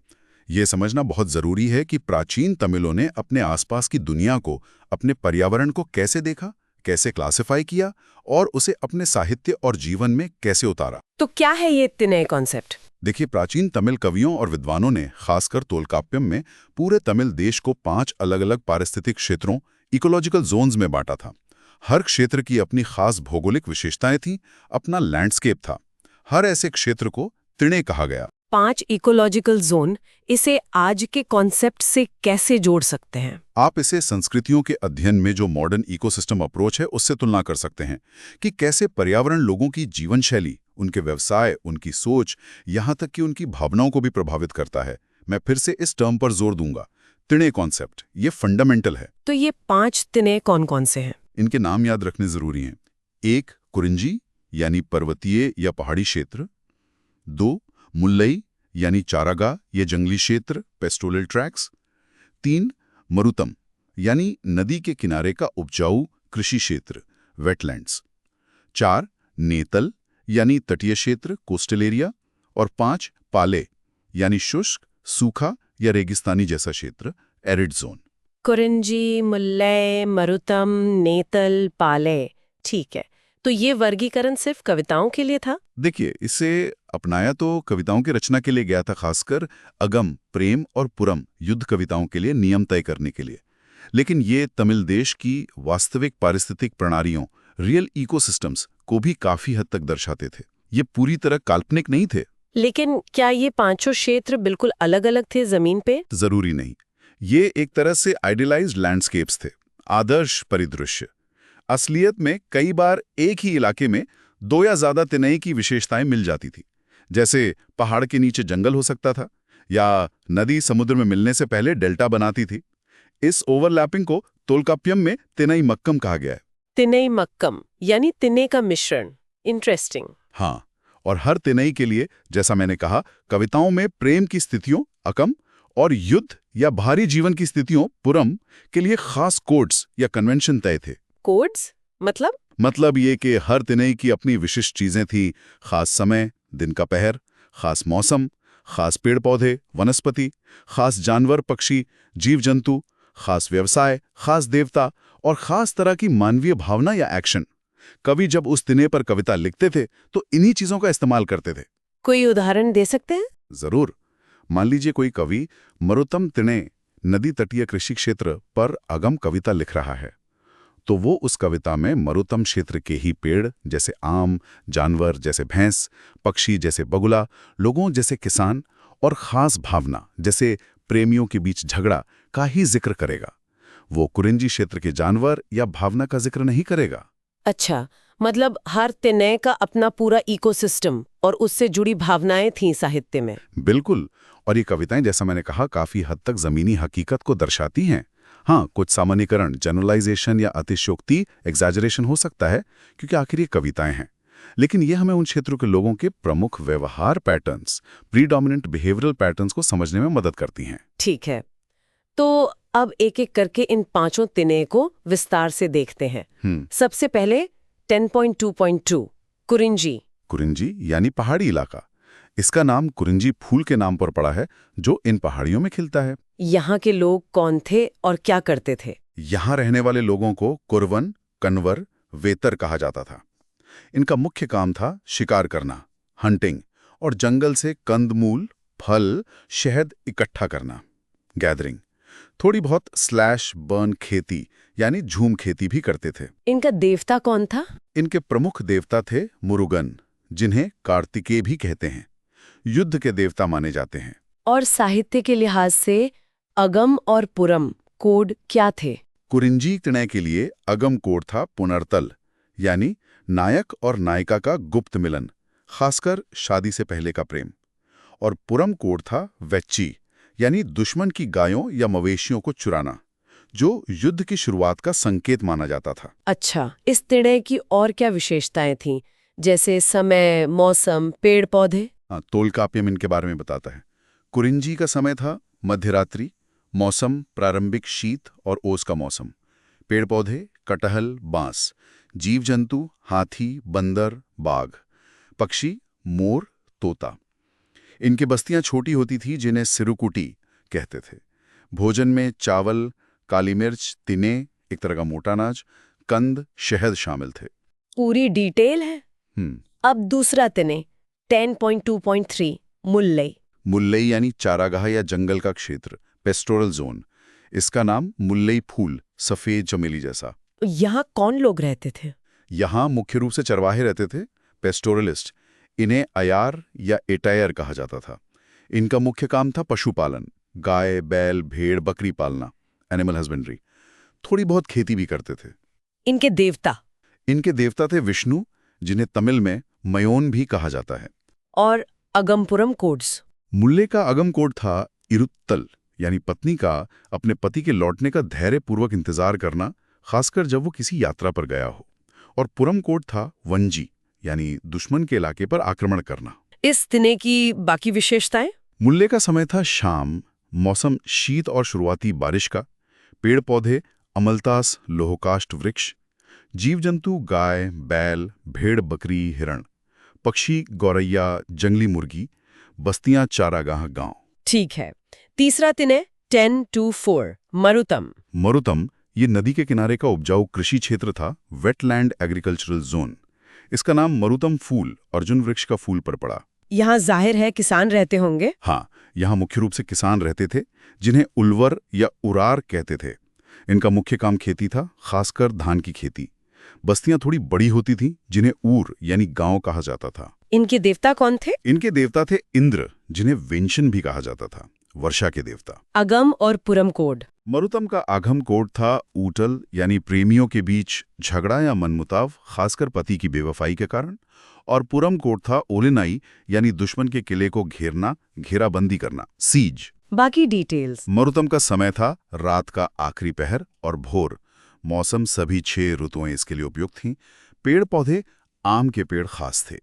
ये समझना बहुत जरूरी है कि प्राचीन तमिलों ने अपने आसपास की दुनिया को, अपने पर्यावरण को कैसे देखा, कैसे क्लासिफाई किया और उसे अपने साहित्य और जीवन में कैसे उतारा। तो क्या है ये त्रिनय कॉन्सेप्ट? देखिए, प्राचीन तमिल कवियों और विद्वानों ने खासकर तोलकाप्यम में पूरे तमिल देश को 5 अलग-अलग पारिस्थितिक क्षेत्रों, इकोलॉजिकल जोन्स में बांटा था। हर क्षेत्र की अपनी खास भौगोलिक विशेषताएं थीं, अपना लैंडस्केप था। हर ऐसे क्षेत्र को त्रिनय कहा गया। 5 इकोलॉजिकल जोन, इसे आज के कॉन्सेप्ट से कैसे जोड़ सकते हैं? आप इसे संस्कृतियों के अध्ययन में जो मॉडर्न इकोसिस्टम अप्रोच है उससे तुलना कर सकते हैं कि कैसे पर्यावरण लोगों की जीवन शैली, उनके व्यवसाय, उनकी सोच, यहाँ तक कि उनकी भावनाओं को भी प्रभावित करता है। मैं फिर से इस टर्म पर जोर दूंगा, त्रिनय कॉन्सेप्ट, ये फंडामेंटल है। तो ये 5 त्रिनय कौन कौन से हैं? इनके नाम याद रखने जरूरी हैं। 1 कुरिंजी यानी पर्वतीय या पहाड़ी क्षेत्र। 2 मुल्लई यानी चारागाह या जंगली क्षेत्र, पेस्टोरल ट्रैक्स। 3 मरुतम यानी नदी के किनारे का उपजाऊ कृषि क्षेत्र, वेटलैंड्स। 4 नेतल यानी तटीय क्षेत्र, कोस्टल एरिया। और 5 पाले यानी शुष्क, सूखा या रेगिस्तानी जैसा क्षेत्र, एरिड जोन। कुरिंजी, मुल्लई, मरुतम, नेतल, पाले। ठीक है, तो ये वर्गीकरण सिर्फ कविताओं के लिए था? देखिए, इसे अपनाया तो कविताओं की रचना के लिए गया था, खासकर अगम, प्रेम और पुरम युद्ध कविताओं के लिए नियम तय करने के लिए। लेकिन ये तमिल देश की वास्तविक पारिस्थितिक प्रणालियों, रियल इकोसिस्टम्स को भी काफी हद तक दर्शाते थे। ये पूरी तरह काल्पनिक नहीं थे। लेकिन क्या ये पांचों क्षेत्र बिल्कुल अलग-अलग थे जमीन पे? जरूरी नहीं। ये एक तरह से आइडियलाइज्ड लैंडस्केप्स थे, आदर्श परिदृश्य। असलियत में कई बार एक ही इलाके में दो या ज्यादा तिनई की विशेषताएं मिल जाती थी। जैसे पहाड़ के नीचे जंगल हो सकता था, या नदी समुद्र में मिलने से पहले डेल्टा बनाती थी। इस ओवरलैपिंग को तोलकाप्पियम में तिनई मक्कम कहा गया है। तिनई मक्कम यानी तिने का मिश्रण। इंटरेस्टिंग। हाँ, और हर तिनई के लिए, जैसा मैंने कहा, कविताओं में प्रेम की स्थितियों अकम और युद्ध या भारी जीवन की स्थितियों पुरम के लिए खास कोड्स या कन्वेंशन तय थे। कोड्स मतलब ये कि हर तिनई की अपनी विशिष्ट चीजें थी। खास समय, दिन का पहर, खास मौसम, खास पेड़ पौधे वनस्पति, खास जानवर पक्षी जीव जंतु, खास व्यवसाय, खास देवता और खास तरह की मानवीय भावना या एक्शन। कवि जब उस तिने पर कविता लिखते थे तो इन्हीं चीजों का इस्तेमाल करते थे। कोई उदाहरण दे सकते हैं? जरूर। मान लीजिए कोई कवि मरुतम तिने नदी तटीय कृषि क्षेत्र पर अगम कविता लिख रहा है, तो वो उस कविता में मरुतम क्षेत्र के ही पेड़ जैसे आम, जानवर जैसे भैंस, पक्षी जैसे बगुला, लोगों जैसे किसान और खास भावना जैसे प्रेमियों के बीच झगड़ा का ही जिक्र करेगा। वो कुरिंजी क्षेत्र के जानवर या भावना का जिक्र नहीं करेगा। अच्छा, मतलब हर तिनय का अपना पूरा इकोसिस्टम और उससे जुड़ी भावनाएं थीं साहित्य में। बिल्कुल। और ये कविताएं, जैसा मैंने कहा, काफी हद तक जमीनी हकीकत को दर्शाती हैं। हाँ, कुछ सामान्यीकरण, जनरलाइजेशन या अतिशयोक्ति, एग्जैजरेशन हो सकता है, क्योंकि आखिर ये कविताएं हैं। लेकिन ये हमें उन क्षेत्रों के लोगों के प्रमुख व्यवहार पैटर्न्स, प्रीडोमिनेंट बिहेवियरल पैटर्न्स को समझने में मदद करती हैं। ठीक है, तो अब एक एक करके इन पांचों तिनय को विस्तार से देखते हैं। सबसे पहले 10.2.2 कुरिंजी। कुरिंजी यानी पहाड़ी इलाका। इसका नाम कुरिंजी फूल के नाम पर पड़ा है, जो इन पहाड़ियों में खिलता है। यहाँ के लोग कौन थे और क्या करते थे? यहाँ रहने वाले लोगों को कुरवन, कन्वर, वेतर कहा जाता था। इनका मुख्य काम था शिकार करना, हंटिंग, और जंगल से कंदमूल, फल, शहद इकट्ठा करना, गैदरिंग। थोड़ी बहुत स्लैश बर्न खेती यानी झूम खेती भी करते थे। इनका देवता कौन था? इनके प्रमुख देवता थे मुरुगन, जिन्हें कार्तिकेय भी कहते हैं। युद्ध के देवता माने जाते हैं। और साहित्य के लिहाज से अगम और पुरम कोड क्या थे? कुरिंजी तिनय के लिए अगम कोड था पुनर्तल, यानी नायक और नायिका का गुप्त मिलन, खासकर शादी से पहले का प्रेम। और पुरम कोड था वेच्ची, यानी दुश्मन की गायों या मवेशियों को चुराना, जो युद्ध की शुरुआत का संकेत माना जाता था। अच्छा, इस तिनय की और क्या विशेषताएं थीं, जैसे समय, मौसम, पेड़ पौधे? तोलकाप्पियम इनके बारे में बताता है। कुरिंजी का समय था मध्यरात्रि, मौसम प्रारंभिक शीत और ओस का मौसम, पेड़ पौधे कटहल, बांस, जीव जंतु हाथी, बंदर, बाघ, पक्षी मोर, तोता। इनकी बस्तियां छोटी होती थी, जिन्हें सिरुकुटी कहते थे। भोजन में चावल, काली मिर्च, तिने, एक तरह का मोटा अनाज, कंद, शहद शामिल थे। पूरी डिटेल है। अब दूसरा तिने 10.2.3 मुल्लई। मुल्लई यानी चारागाह या जंगल का क्षेत्र, पेस्टोरल जोन। इसका नाम मुल्लई फूल, सफेद चमेली जैसा। यहाँ कौन लोग रहते थे? यहाँ मुख्य रूप से चरवाहे रहते थे, पेस्टोरलिस्ट। इन्हें अयार या एटायर कहा जाता था। इनका मुख्य काम था पशुपालन, गाय, बैल, भेड़, बकरी पालना, एनिमल हस्बेंड्री। थोड़ी बहुत खेती भी करते थे। इनके देवता थे विष्णु, जिन्हें तमिल में मयोन भी कहा जाता है। और अगमपुरम कोड्स? मुल्ले का अगम कोड था इरुत्तल, यानी पत्नी का अपने पति के लौटने का धैर्यपूर्वक इंतजार करना, खासकर जब वो किसी यात्रा पर गया हो। और पुरम कोड था वंजी, यानी दुश्मन के इलाके पर आक्रमण करना। इस तिने की बाकी विशेषताएं? मुल्ले का समय था शाम, मौसम शीत और शुरुआती बारिश का, पेड़ पौधे अमलतास लोहकाष्ट वृक्ष, जीव जंतु गाय, बैल, भेड़, बकरी, हिरण, पक्षी गौरैया, जंगली मुर्गी, बस्तियां चारागाह गांव। ठीक है। तीसरा तिने 1024 मरुतम। मरुतम ये नदी के किनारे का उपजाऊ कृषि क्षेत्र था, वेटलैंड एग्रीकल्चरल जोन। इसका नाम मरुतम फूल, अर्जुन वृक्ष का फूल पर पड़ा। यहाँ जाहिर है किसान रहते होंगे। हाँ, यहाँ मुख्य रूप से किसान रहते थे, जिन्हें उल्वर या उरार कहते थे। इनका मुख्य काम खेती था, खासकर धान की खेती। बस्तियां थोड़ी बड़ी होती थीं, जिन्हें ऊर यानी गांव कहा जाता था। इनके देवता कौन थे? इनके देवता थे इंद्र, जिन्हें वेंशन भी कहा जाता था, वर्षा के देवता। अगम और पुरम कोड। मरुतम का आगम कोड था ऊटल यानी प्रेमियों के बीच झगड़ा या मनमुटाव, खासकर पति की बेवफाई के कारण। और पुरम कोड था ओलिनाई यानी दुश्मन के किले को घेरना, घेराबंदी करना, सीज। बाकी डिटेल्स। मरुतम का समय था रात का आखिरी पहर और भोर। मौसम सभी 6 ऋतुएं इसके लिए उपयुक्त थीं। पेड़ पौधे आम के पेड़ खास थे।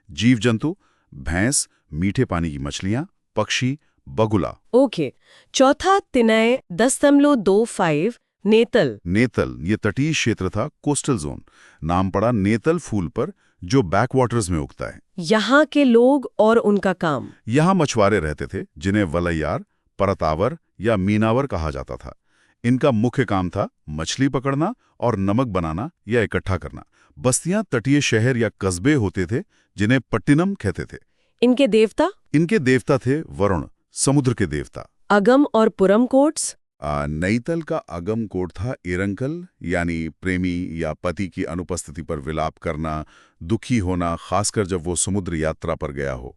जीव जंतु भैंस, मीठे पानी की मछलियां, पक्षी बगुला। ओके। चौथा तिनय 10.25 नेतल। नेतल ये तटीय क्षेत्र था, कोस्टल जोन। नाम पड़ा नेतल फूल पर, जो बैकवाटर्स में उगता है। यहाँ के लोग और उनका काम। यहाँ मछुआरे रहते थे, जिन्हें वलैयार, परतावर या मीनावर कहा जाता था। इनका मुख्य काम था मछली पकड़ना और नमक बनाना या इकट्ठा करना। बस्तियां तटीय शहर या कस्बे होते थे, जिन्हें पट्टिनम कहते थे। इनके देवता? इनके देवता थे वरुण, समुद्र के देवता। अगम और पुरम कोट्स? नैतल का अगम कोड था इरंकल, यानी प्रेमी या पति की अनुपस्थिति पर विलाप करना, दुखी होना, खासकर जब वो समुद्र यात्रा पर गया हो।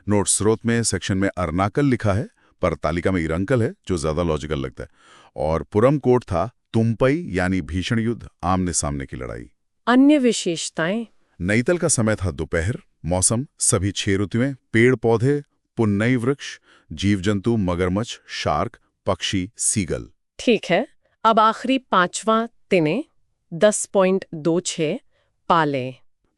नोट स्रोत में सेक्शन में अर्नाकल लिखा है, पर तालिका में इरंकल है, जो ज्यादा लॉजिकल लगता है। और पुरम कोड था तुम्पई, यानी भीषण युद्ध, आमने सामने की लड़ाई। अन्य विशेषताएं? नैतल का समय था दोपहर। मौसम सभी 6 ऋतुएं, पेड़ पौधे पुन्नई वृक्ष, जीव जंतु मगरमच्छ, शार्क, पक्षी, सीगल। ठीक है। अब आखिरी 5वां तिने 10.26 पाले।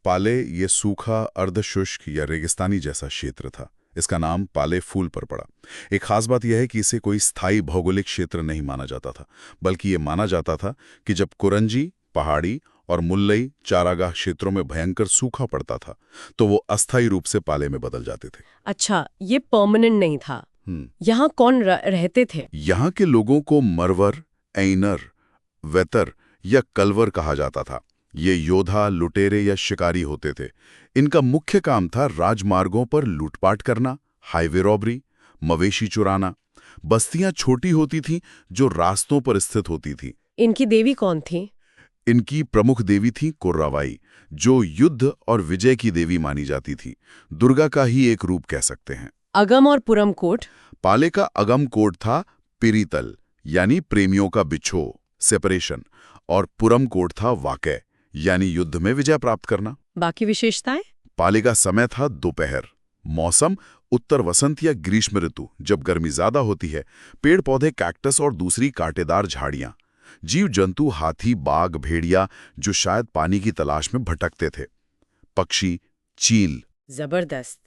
पाले ये सूखा अर्धशुष्क या रेगिस्तानी जैसा क्षेत्र था। इसका नाम पाले फूल पर पड़ा। एक खास बात यह है कि इसे कोई स्थायी भौगोलिक क्षेत्र नहीं माना जाता था, बल्कि ये माना जाता था कि जब कुरंजी, पहाड़ी और मुल्लई चारागाह क्षेत्रों में भयंकर सूखा पड़ता था, तो वो अस्थायी रूप से पाले में बदल जाते थे। अच्छा, ये परमानेंट नहीं था। यहाँ कौन रहते थे? यहाँ के लोगों को मरवर, ऐनर, वेतर या कलवर कहा जाता था। ये योद्धा, लुटेरे या शिकारी होते थे। इनका मुख्य काम था राजमार्गों पर लूटपाट करना, हाईवे रॉबरी, मवेशी चुराना। बस्तियां छोटी होती थीं, जो रास्तों पर स्थित होती थीं। इनकी देवी कौन थी? इनकी प्रमुख देवी थी कोर्रावाई, जो युद्ध और विजय की देवी मानी जाती थी। दुर्गा का ही एक रूप कह सकते हैं। अगम और पुरम कोट? पाले का अगम कोड था पिरीतल, यानी प्रेमियों का बिछो, सेपरेशन। और पुरम कोड था वाकय, यानी युद्ध में विजय प्राप्त करना। बाकी विशेषताएं? पाले का समय था दोपहर। मौसम उत्तर वसंत या ग्रीष्म ऋतु, जब गर्मी ज्यादा होती है। पेड़ पौधे कैक्टस और दूसरी कांटेदार झाड़ियां। जीव जंतु हाथी, बाघ, भेड़िया, जो शायद पानी की तलाश में भटकते थे। पक्षी चील। जबरदस्त।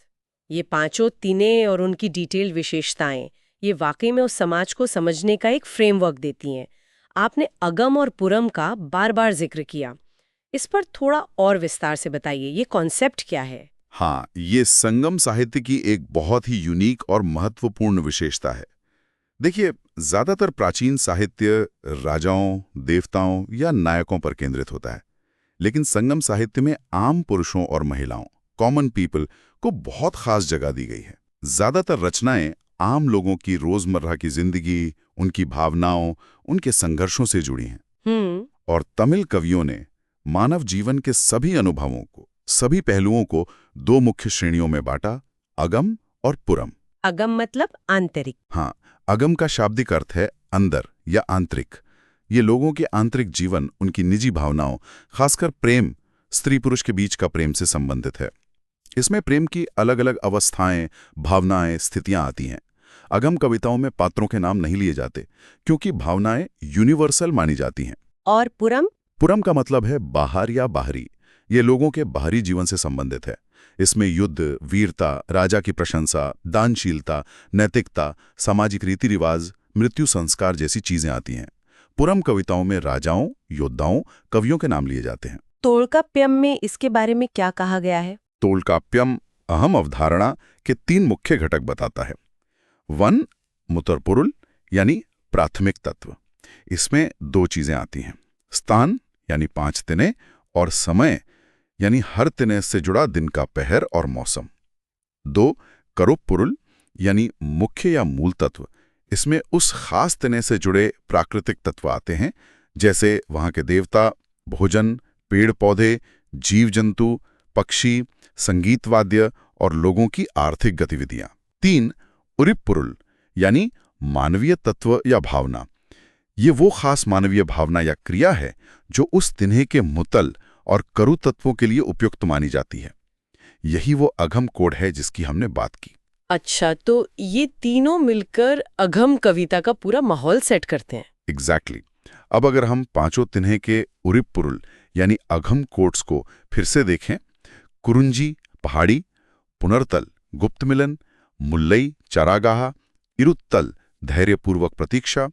ये पांचों तिने और उनकी डिटेल विशेषताएं, ये वाकई में उस समाज को समझने का एक फ्रेमवर्क देती हैं। आपने अगम और पुरम का बार बार जिक्र किया, इस पर थोड़ा और विस्तार से बताइए, ये कॉन्सेप्ट क्या है? हाँ, ये संगम साहित्य की एक बहुत ही यूनिक और महत्वपूर्ण विशेषता है। देखिए, ज्यादातर प्राचीन साहित्य राजाओं, देवताओं या नायकों पर केंद्रित होता है, लेकिन संगम साहित्य में आम पुरुषों और महिलाओं, कॉमन पीपल, को बहुत खास जगह दी गई है। ज्यादातर रचनाएं आम लोगों की रोजमर्रा की जिंदगी, उनकी भावनाओं, उनके संघर्षों से जुड़ी हैं। और तमिल कवियों ने मानव जीवन के सभी अनुभवों को, सभी पहलुओं को 2 मुख्य श्रेणियों में बांटा, अगम और पुरम। अगम मतलब आंतरिक? हाँ, अगम का शाब्दिक अर्थ है अंदर या आंतरिक। ये लोगों के आंतरिक जीवन, उनकी निजी भावनाओं, खासकर प्रेम, स्त्री पुरुष के बीच का प्रेम से संबंधित है। इसमें प्रेम की अलग अलग अवस्थाएं, भावनाएं, स्थितियां आती हैं। अगम कविताओं में पात्रों के नाम नहीं लिए जाते, क्योंकि भावनाएं यूनिवर्सल मानी जाती हैं। और पुरम? पुरम का मतलब है बाहर या बाहरी। ये लोगों के बाहरी जीवन से संबंधित है। इसमें युद्ध, वीरता, राजा की प्रशंसा, दानशीलता, नैतिकता, सामाजिक रीति रिवाज, मृत्यु संस्कार जैसी चीजें आती हैं। पुरम कविताओं में राजाओं, योद्धाओं, कवियों के नाम लिए जाते हैं। तोल्काप्पियम में इसके बारे में क्या कहा गया है? तोल्काप्पियम अहम अवधारणा के 3 मुख्य घटक बताता है। 1 मुतरपुरुल, यानी प्राथमिक तत्व। इसमें दो चीजें आती हैं, स्थान यानी 5 तिने और समय यानी हर तिने से जुड़ा दिन का पहर और मौसम। 2 करुपुरुल यानी मुख्य या मूल तत्व। इसमें उस खास तिने से जुड़े प्राकृतिक तत्व आते हैं, जैसे वहां के देवता, भोजन, पेड़ पौधे, जीव जंतु, पक्षी, संगीत वाद्य और लोगों की आर्थिक गतिविधियां। 3 उरिपुरुल यानी मानवीय तत्व या भावना। ये वो खास मानवीय भावना या क्रिया है जो उस तिन्हे के मुतल और करु तत्वों के लिए उपयुक्त मानी जाती है। यही वो अघम कोड है जिसकी हमने बात की। अच्छा, तो ये तीनों मिलकर अघम कविता का पूरा माहौल सेट करते हैं। एग्जैक्टली। अब अगर हम पांचों तिन्हे के उरिपुरुल यानी अघम कोड्स को फिर से देखें, कुरुंजी पहाड़ी, पुनर्तल गुप्त मिलन, मुल्लई चारागाह, इरुत्तल धैर्यपूर्वक प्रतीक्षा,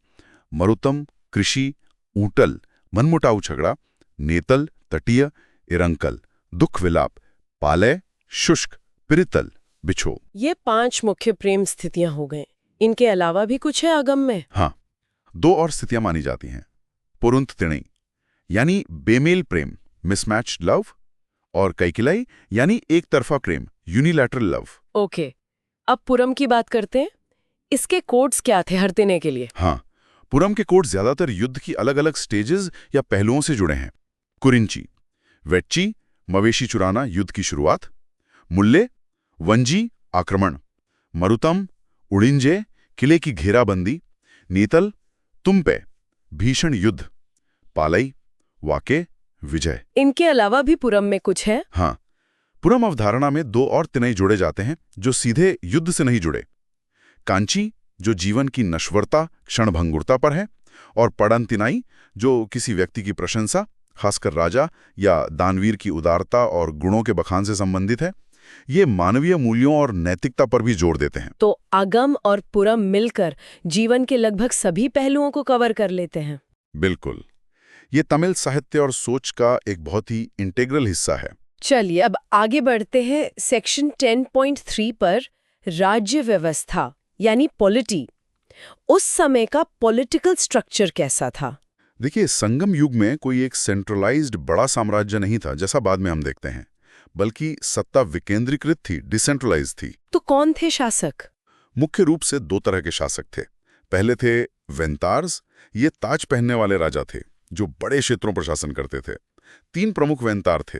मरुतम कृषि, ऊंटल मनमुटाऊ झगड़ा, नेतल तटीय, इरंकल दुख विलाप, पालय शुष्क, पिरितल बिछो। ये 5 मुख्य प्रेम स्थितियां हो गए। इनके अलावा भी कुछ है अगम में? हाँ, 2 और स्थितियां मानी जाती हैं। पुरुंत तिणई यानी बेमेल प्रेम, मिसमैच्ड लव, और कैकिलाई यानी एक तरफा प्रेम, यूनिलैटरल लव। ओके, अब पुरम की बात करते हैं। इसके कोड्स क्या थे हर तिने के लिए? हाँ, पुरम के कोड ज्यादातर युद्ध की अलग अलग स्टेजेस या पहलुओं से जुड़े हैं। कुरिंची वेच्ची मवेशी चुराना, युद्ध की शुरुआत। मुल्ले वंजी आक्रमण। मरुतम उड़िंजे किले की घेराबंदी। नीतल तुम्पे भीषण युद्ध। पालई वाके विजय। इनके अलावा भी पुरम में कुछ है? हाँ, पुरम अवधारणा में 2 और तिनई जोड़े जाते हैं जो सीधे युद्ध से नहीं जुड़े। कांची जो जीवन की नश्वरता क्षणभंगुरता पर है, और पड़न तिनाई जो किसी व्यक्ति की प्रशंसा, खासकर राजा या दानवीर की उदारता और गुणों के बखान से संबंधित है। ये मानवीय मूल्यों और नैतिकता पर भी जोर देते हैं। तो अगम और पुरम मिलकर जीवन के लगभग सभी पहलुओं को कवर कर लेते हैं। बिल्कुल, ये तमिल साहित्य और सोच का एक बहुत ही इंटीग्रल हिस्सा है। चलिए अब आगे बढ़ते हैं सेक्शन 10.3 पर, राज्य व्यवस्था यानी पॉलिटी। उस समय का पॉलिटिकल स्ट्रक्चर कैसा था? देखिए, संगम युग में कोई एक सेंट्रलाइज्ड बड़ा साम्राज्य नहीं था जैसा बाद में हम देखते हैं, बल्कि सत्ता विकेंद्रीकृत थी, डिसेंट्रलाइज थी। तो कौन थे शासक? मुख्य रूप से 2 तरह के शासक थे। पहले थे वेंतार्स, ये ताज पहनने वाले राजा थे जो बड़े क्षेत्रों पर शासन करते थे। 3 प्रमुख वेंतार थे।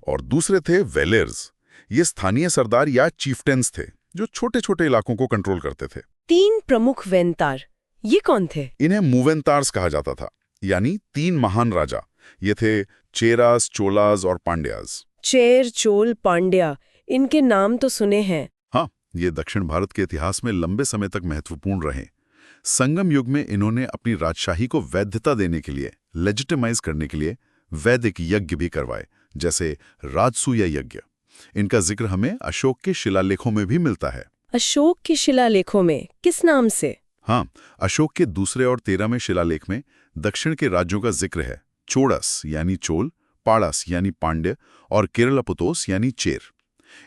और दूसरे थे वेलेर्स, ये स्थानीय सरदार या चीफ्टेंस थे जो छोटे छोटे इलाकों को कंट्रोल करते थे। 3 प्रमुख वेंतार, ये कौन थे? इन्हें मूवेंतार्स कहा जाता था, यानी 3 महान राजा। ये थे चेरास, चोलास और पांड्यास। चेर, चोल, पांड्या, इनके नाम तो सुने हैं। हाँ, ये दक्षिण भारत के इतिहास में लंबे समय तक महत्वपूर्ण रहे। संगम युग में इन्होंने अपनी राजशाही को वैधता देने के लिए, लेजिटिमाइज करने के लिए वैदिक यज्ञ भी करवाए, जैसे राजसूय यज्ञ। इनका जिक्र हमें अशोक के शिलालेखों में भी मिलता है। अशोक के शिलालेखों में किस नाम से? हाँ, अशोक के 2 और 13वें शिलालेख में दक्षिण के राज्यों का जिक्र है। चोड़स यानी चोल, पाड़स यानी पांड्य और केरलापुतोस यानी चेर।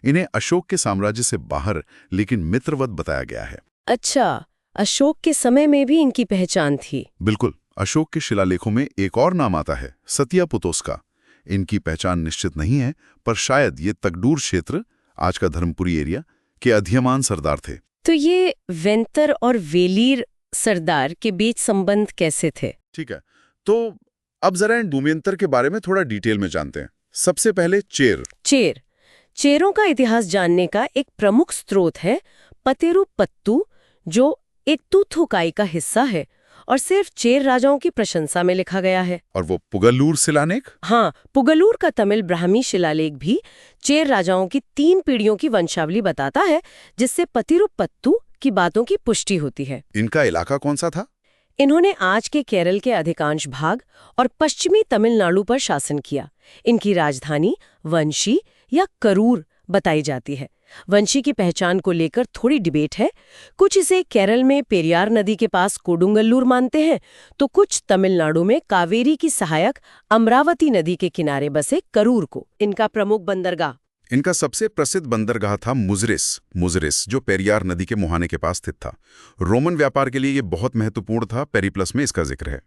इन्हें अशोक के साम्राज्य से बाहर लेकिन मित्रवत बताया गया है। अच्छा, अशोक के समय में भी इनकी पहचान थी? बिल्कुल, अशोक के शिलालेखों में एक और नाम आता है, सतियापुतोस का। इनकी पहचान निश्चित नहीं है, पर शायद ये तकडूर क्षेत्र, आज का धर्मपुरी एरिया, के अधियमान सरदार थे। तो ये वेंतर और वेलीर सरदार के बीच संबंध कैसे थे? ठीक है, तो अब जरा इन भूमियंतर के बारे में थोड़ा डिटेल में जानते हैं। सबसे पहले चेर। चेरों का इतिहास जानने का एक प्रमुख स्रोत है पतेरुपत्तु, जो एक तुथुकाई का हिस्सा है और सिर्फ चेर राजाओं की प्रशंसा में लिखा गया है। और वो पुगलूर शिलालेख? हाँ, पुगलूर का तमिल ब्राह्मी शिलालेख भी चेर राजाओं की 3 पीढ़ियों की वंशावली बताता है, जिससे पतिरुपत्तु की बातों की पुष्टि होती है। इनका इलाका कौन सा था? इन्होंने आज के केरल के अधिकांश भाग और पश्चिमी तमिलनाडु पर शासन किया। इनकी राजधानी वंशी या करूर बताई जाती है। वंशी की पहचान को लेकर थोड़ी डिबेट है। कुछ इसे केरल में पेरियार नदी के पास कोडुंगल्लूर मानते हैं, तो कुछ तमिलनाडु में कावेरी की सहायक अमरावती नदी के किनारे बसे करूर को। इनका प्रमुख बंदरगाह इनका सबसे प्रसिद्ध बंदरगाह था मुजरिस, जो पेरियार नदी के मुहाने के पास स्थित था। रोमन व्यापार के लिए ये बहुत महत्वपूर्ण था, पेरिप्लस में इसका जिक्र है।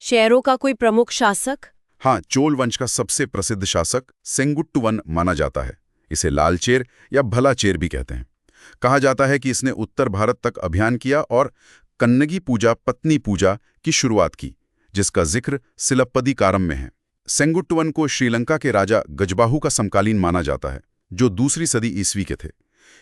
शहरों का कोई प्रमुख शासक? हाँ, चोल वंश का सबसे प्रसिद्ध शासक सेंगुट्टुवन माना जाता है। इसे लालचेर या भलाचेर भी कहते हैं। कहा जाता है कि इसने उत्तर भारत तक अभियान किया और कन्नगी पूजा, पत्नी पूजा की शुरुआत की, जिसका जिक्र सिलप्पदी कारम में है। सेंगुट्टुवन को श्रीलंका के राजा गजबाहु का समकालीन माना जाता है, जो दूसरी सदी ईस्वी के थे।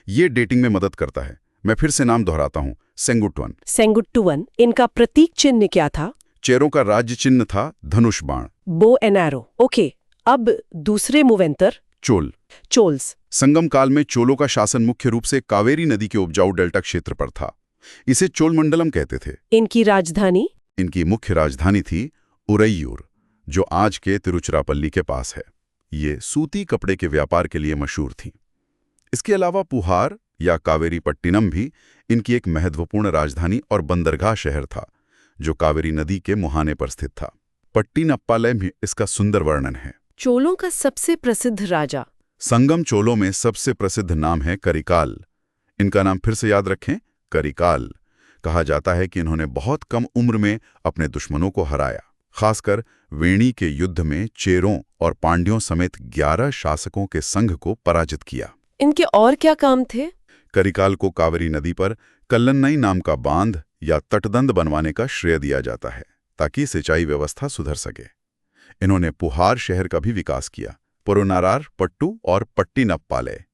ये डेटिंग में मदद करता है। मैं फिर से नाम दोहराता हूँ, सेंगुट्टुवन। सेंगुट्टुवन, इनका प्रतीक चिन्ह क्या था? चेरों का राज्य चिन्ह था धनुष बाण। Bow and arrow. ओके, अब दूसरे मूवेंतर चोल्स। संगम काल में चोलों का शासन मुख्य रूप से कावेरी नदी के उपजाऊ डेल्टा क्षेत्र पर था। इसे चोलमंडलम कहते थे। इनकी राजधानी? इनकी मुख्य राजधानी थी उरैयूर, जो आज के तिरुचिरापल्ली के पास है। ये सूती कपड़े के व्यापार के लिए मशहूर थी। इसके अलावा पुहार या कावेरीपट्टिनम भी इनकी एक महत्वपूर्ण राजधानी और बंदरगाह शहर था, जो कावेरी नदी के मुहाने पर स्थित था। पट्टिनप्पालय में इसका सुंदर वर्णन है। चोलों का सबसे प्रसिद्ध राजा? संगम चोलों में सबसे प्रसिद्ध नाम है करिकाल। इनका नाम फिर से याद रखें, करिकाल। कहा जाता है कि इन्होंने बहुत कम उम्र में अपने दुश्मनों को हराया, खासकर वेणी के युद्ध में चेरों और पांड्यों समेत 11 शासकों के संघ को पराजित किया। इनके और क्या काम थे? करिकाल को कावेरी नदी पर कल्लन्नई नाम का बांध या तटबंध बनवाने का श्रेय दिया जाता है, ताकि सिंचाई व्यवस्था सुधर सके। इन्होंने पुहार शहर का भी विकास किया। पुरुनारार, पट्टू और पट्टिनप्पालय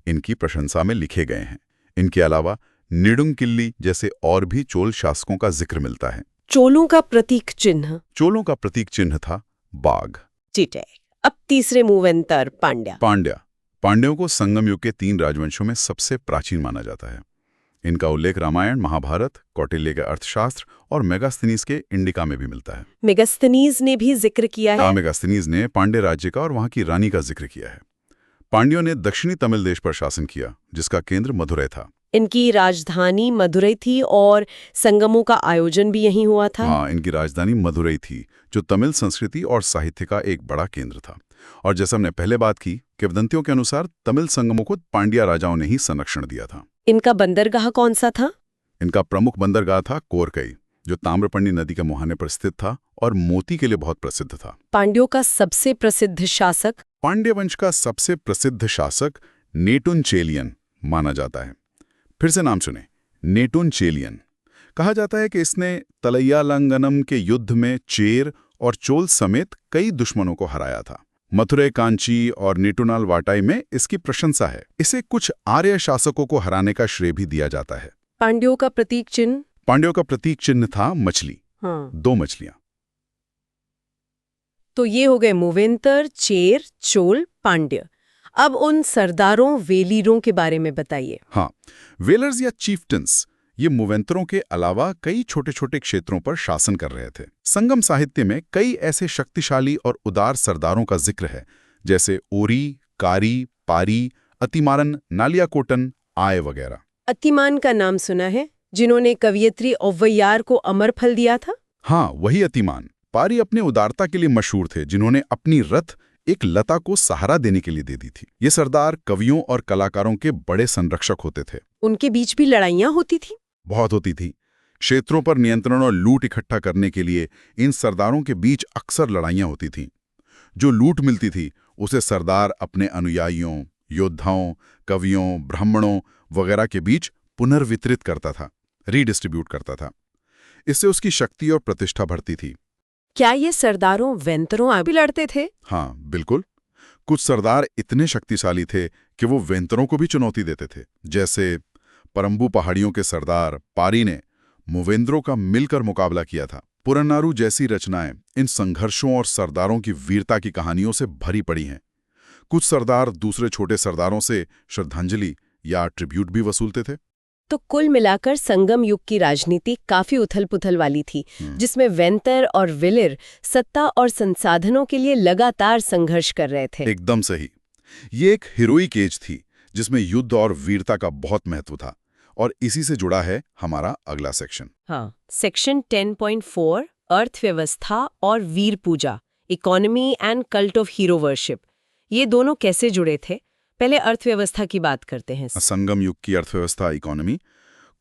इनकी प्रशंसा में लिखे गए हैं। इनके अलावा निडुंगिक्किली जैसे और भी चोल शासकों का जिक्र मिलता है। चोलों का प्रतीक चिन्ह? चोलों का प्रतीक चिन्ह था बाघ। ठीक है। अब तीसरे मूवेंतर पांड्यों को संगम युग के 3 राजवंशों में सबसे प्राचीन माना जाता है। इनका उल्लेख रामायण, महाभारत, कौटिल्य के अर्थशास्त्र और मेगास्थनीज के इंडिका में भी मिलता है। मेगास्थनीज ने भी जिक्र किया है। मेगास्थनीज ने पांड्य राज्य का और वहां की रानी का जिक्र किया है। पांड्यों ने दक्षिणी तमिल देश पर शासन किया, जिसका केंद्र मदुरै था। इनकी राजधानी मदुरै थी और संगमों का आयोजन भी यहीं हुआ था। हाँ, इनकी राजधानी मदुरै थी, जो तमिल संस्कृति और साहित्य का एक बड़ा केंद्र था। और जैसा हमने पहले बात की, किंवदंतियों के अनुसार तमिल संगमों को पांड्या राजाओं ने ही संरक्षण दिया था। इनका बंदरगाह कौन सा था? इनका प्रमुख बंदरगाह था कोरकई, जो ताम्रपर्णी नदी के मुहाने पर स्थित था और मोती के लिए बहुत प्रसिद्ध था। पांड्यों का सबसे प्रसिद्ध शासक? पांड्य वंश का सबसे प्रसिद्ध शासक नेटुनचेलियन माना जाता है। फिर से नाम सुने, नेटुनचेलियन। कहा जाता है कि इसने तलैयालंगनम के युद्ध में चेर और चोल समेत कई दुश्मनों को हराया था। मथुरै, कांची और नेटुनाल वाटाई में इसकी प्रशंसा है। इसे कुछ आर्य शासकों को हराने का श्रेय भी दिया जाता है। पांड्यों का प्रतीक चिन्ह? पांड्यों का प्रतीक चिन्ह था मछली। हाँ। 2 मछलियां। तो ये हो गए मूवेंतर, चेर, चोल, पांड्य। अब उन सरदारों, वेलीरों के बारे में बताइए। हाँ, वेलर्स या चीफ्टन्स ये मूवेंतरों के अलावा कई छोटे छोटे क्षेत्रों पर शासन कर रहे थे। संगम साहित्य में कई ऐसे शक्तिशाली और उदार सरदारों का जिक्र है, जैसे ओरी, कारी, पारी, अतिमारन, नालियाकोटन, आय वगैरह। अतिमान का नाम सुना है, जिन्होंने कवियत्री औवैयार को अमर फल दिया था? हाँ, वही अतिमान। पारी अपने उदारता के लिए मशहूर थे, जिन्होंने अपनी रथ एक लता को सहारा देने के लिए दे दी थी। ये सरदार कवियों और कलाकारों के बड़े संरक्षक होते थे। उनके बीच भी लड़ाइयाँ होती थी? बहुत होती थी। क्षेत्रों पर नियंत्रण और लूट इकट्ठा करने के लिए इन सरदारों के बीच अक्सर लड़ाइयाँ होती थीं। जो लूट मिलती थी उसे सरदार अपने अनुयायियों, योद्धाओं, कवियों, ब्राह्मणों वगैरह के बीच पुनर्वितरित करता था, रीडिस्ट्रीब्यूट करता था। इससे उसकी शक्ति और प्रतिष्ठा बढ़ती थी। क्या ये सरदारों, वेंतरों भी लड़ते थे? हाँ, बिल्कुल। कुछ सरदार इतने शक्तिशाली थे कि वो वेंतरों को भी चुनौती देते थे। जैसे परंबू पहाड़ियों के सरदार पारी ने मूवेंद्रों का मिलकर मुकाबला किया था। पुरन्नारू जैसी रचनाएं इन संघर्षों और सरदारों की वीरता की कहानियों से भरी पड़ी हैं। कुछ सरदार दूसरे छोटे सरदारों से श्रद्धांजलि या ट्रिब्यूट भी वसूलते थे। तो कुल मिलाकर संगम युग की राजनीति काफी उथल-पुथल वाली थी, जिसमें वेंतर और विलिर सत्ता और संसाधनों के लिए लगातार संघर्ष कर रहे थे। एकदम सही। ये एक हीरोइक एज थी, जिसमें युद्ध और वीरता का बहुत महत्व था। और इसी से जुड़ा है हमारा अगला सेक्शन। हाँ, सेक्शन 10.4 अर्थव्यवस्था और वीर पूजा, economy and cult of hero worship. ये दोनों कैसे जुड़े थे? पहले अर्थव्यवस्था की बात करते हैं। संगम युग की अर्थव्यवस्था, इकोनॉमी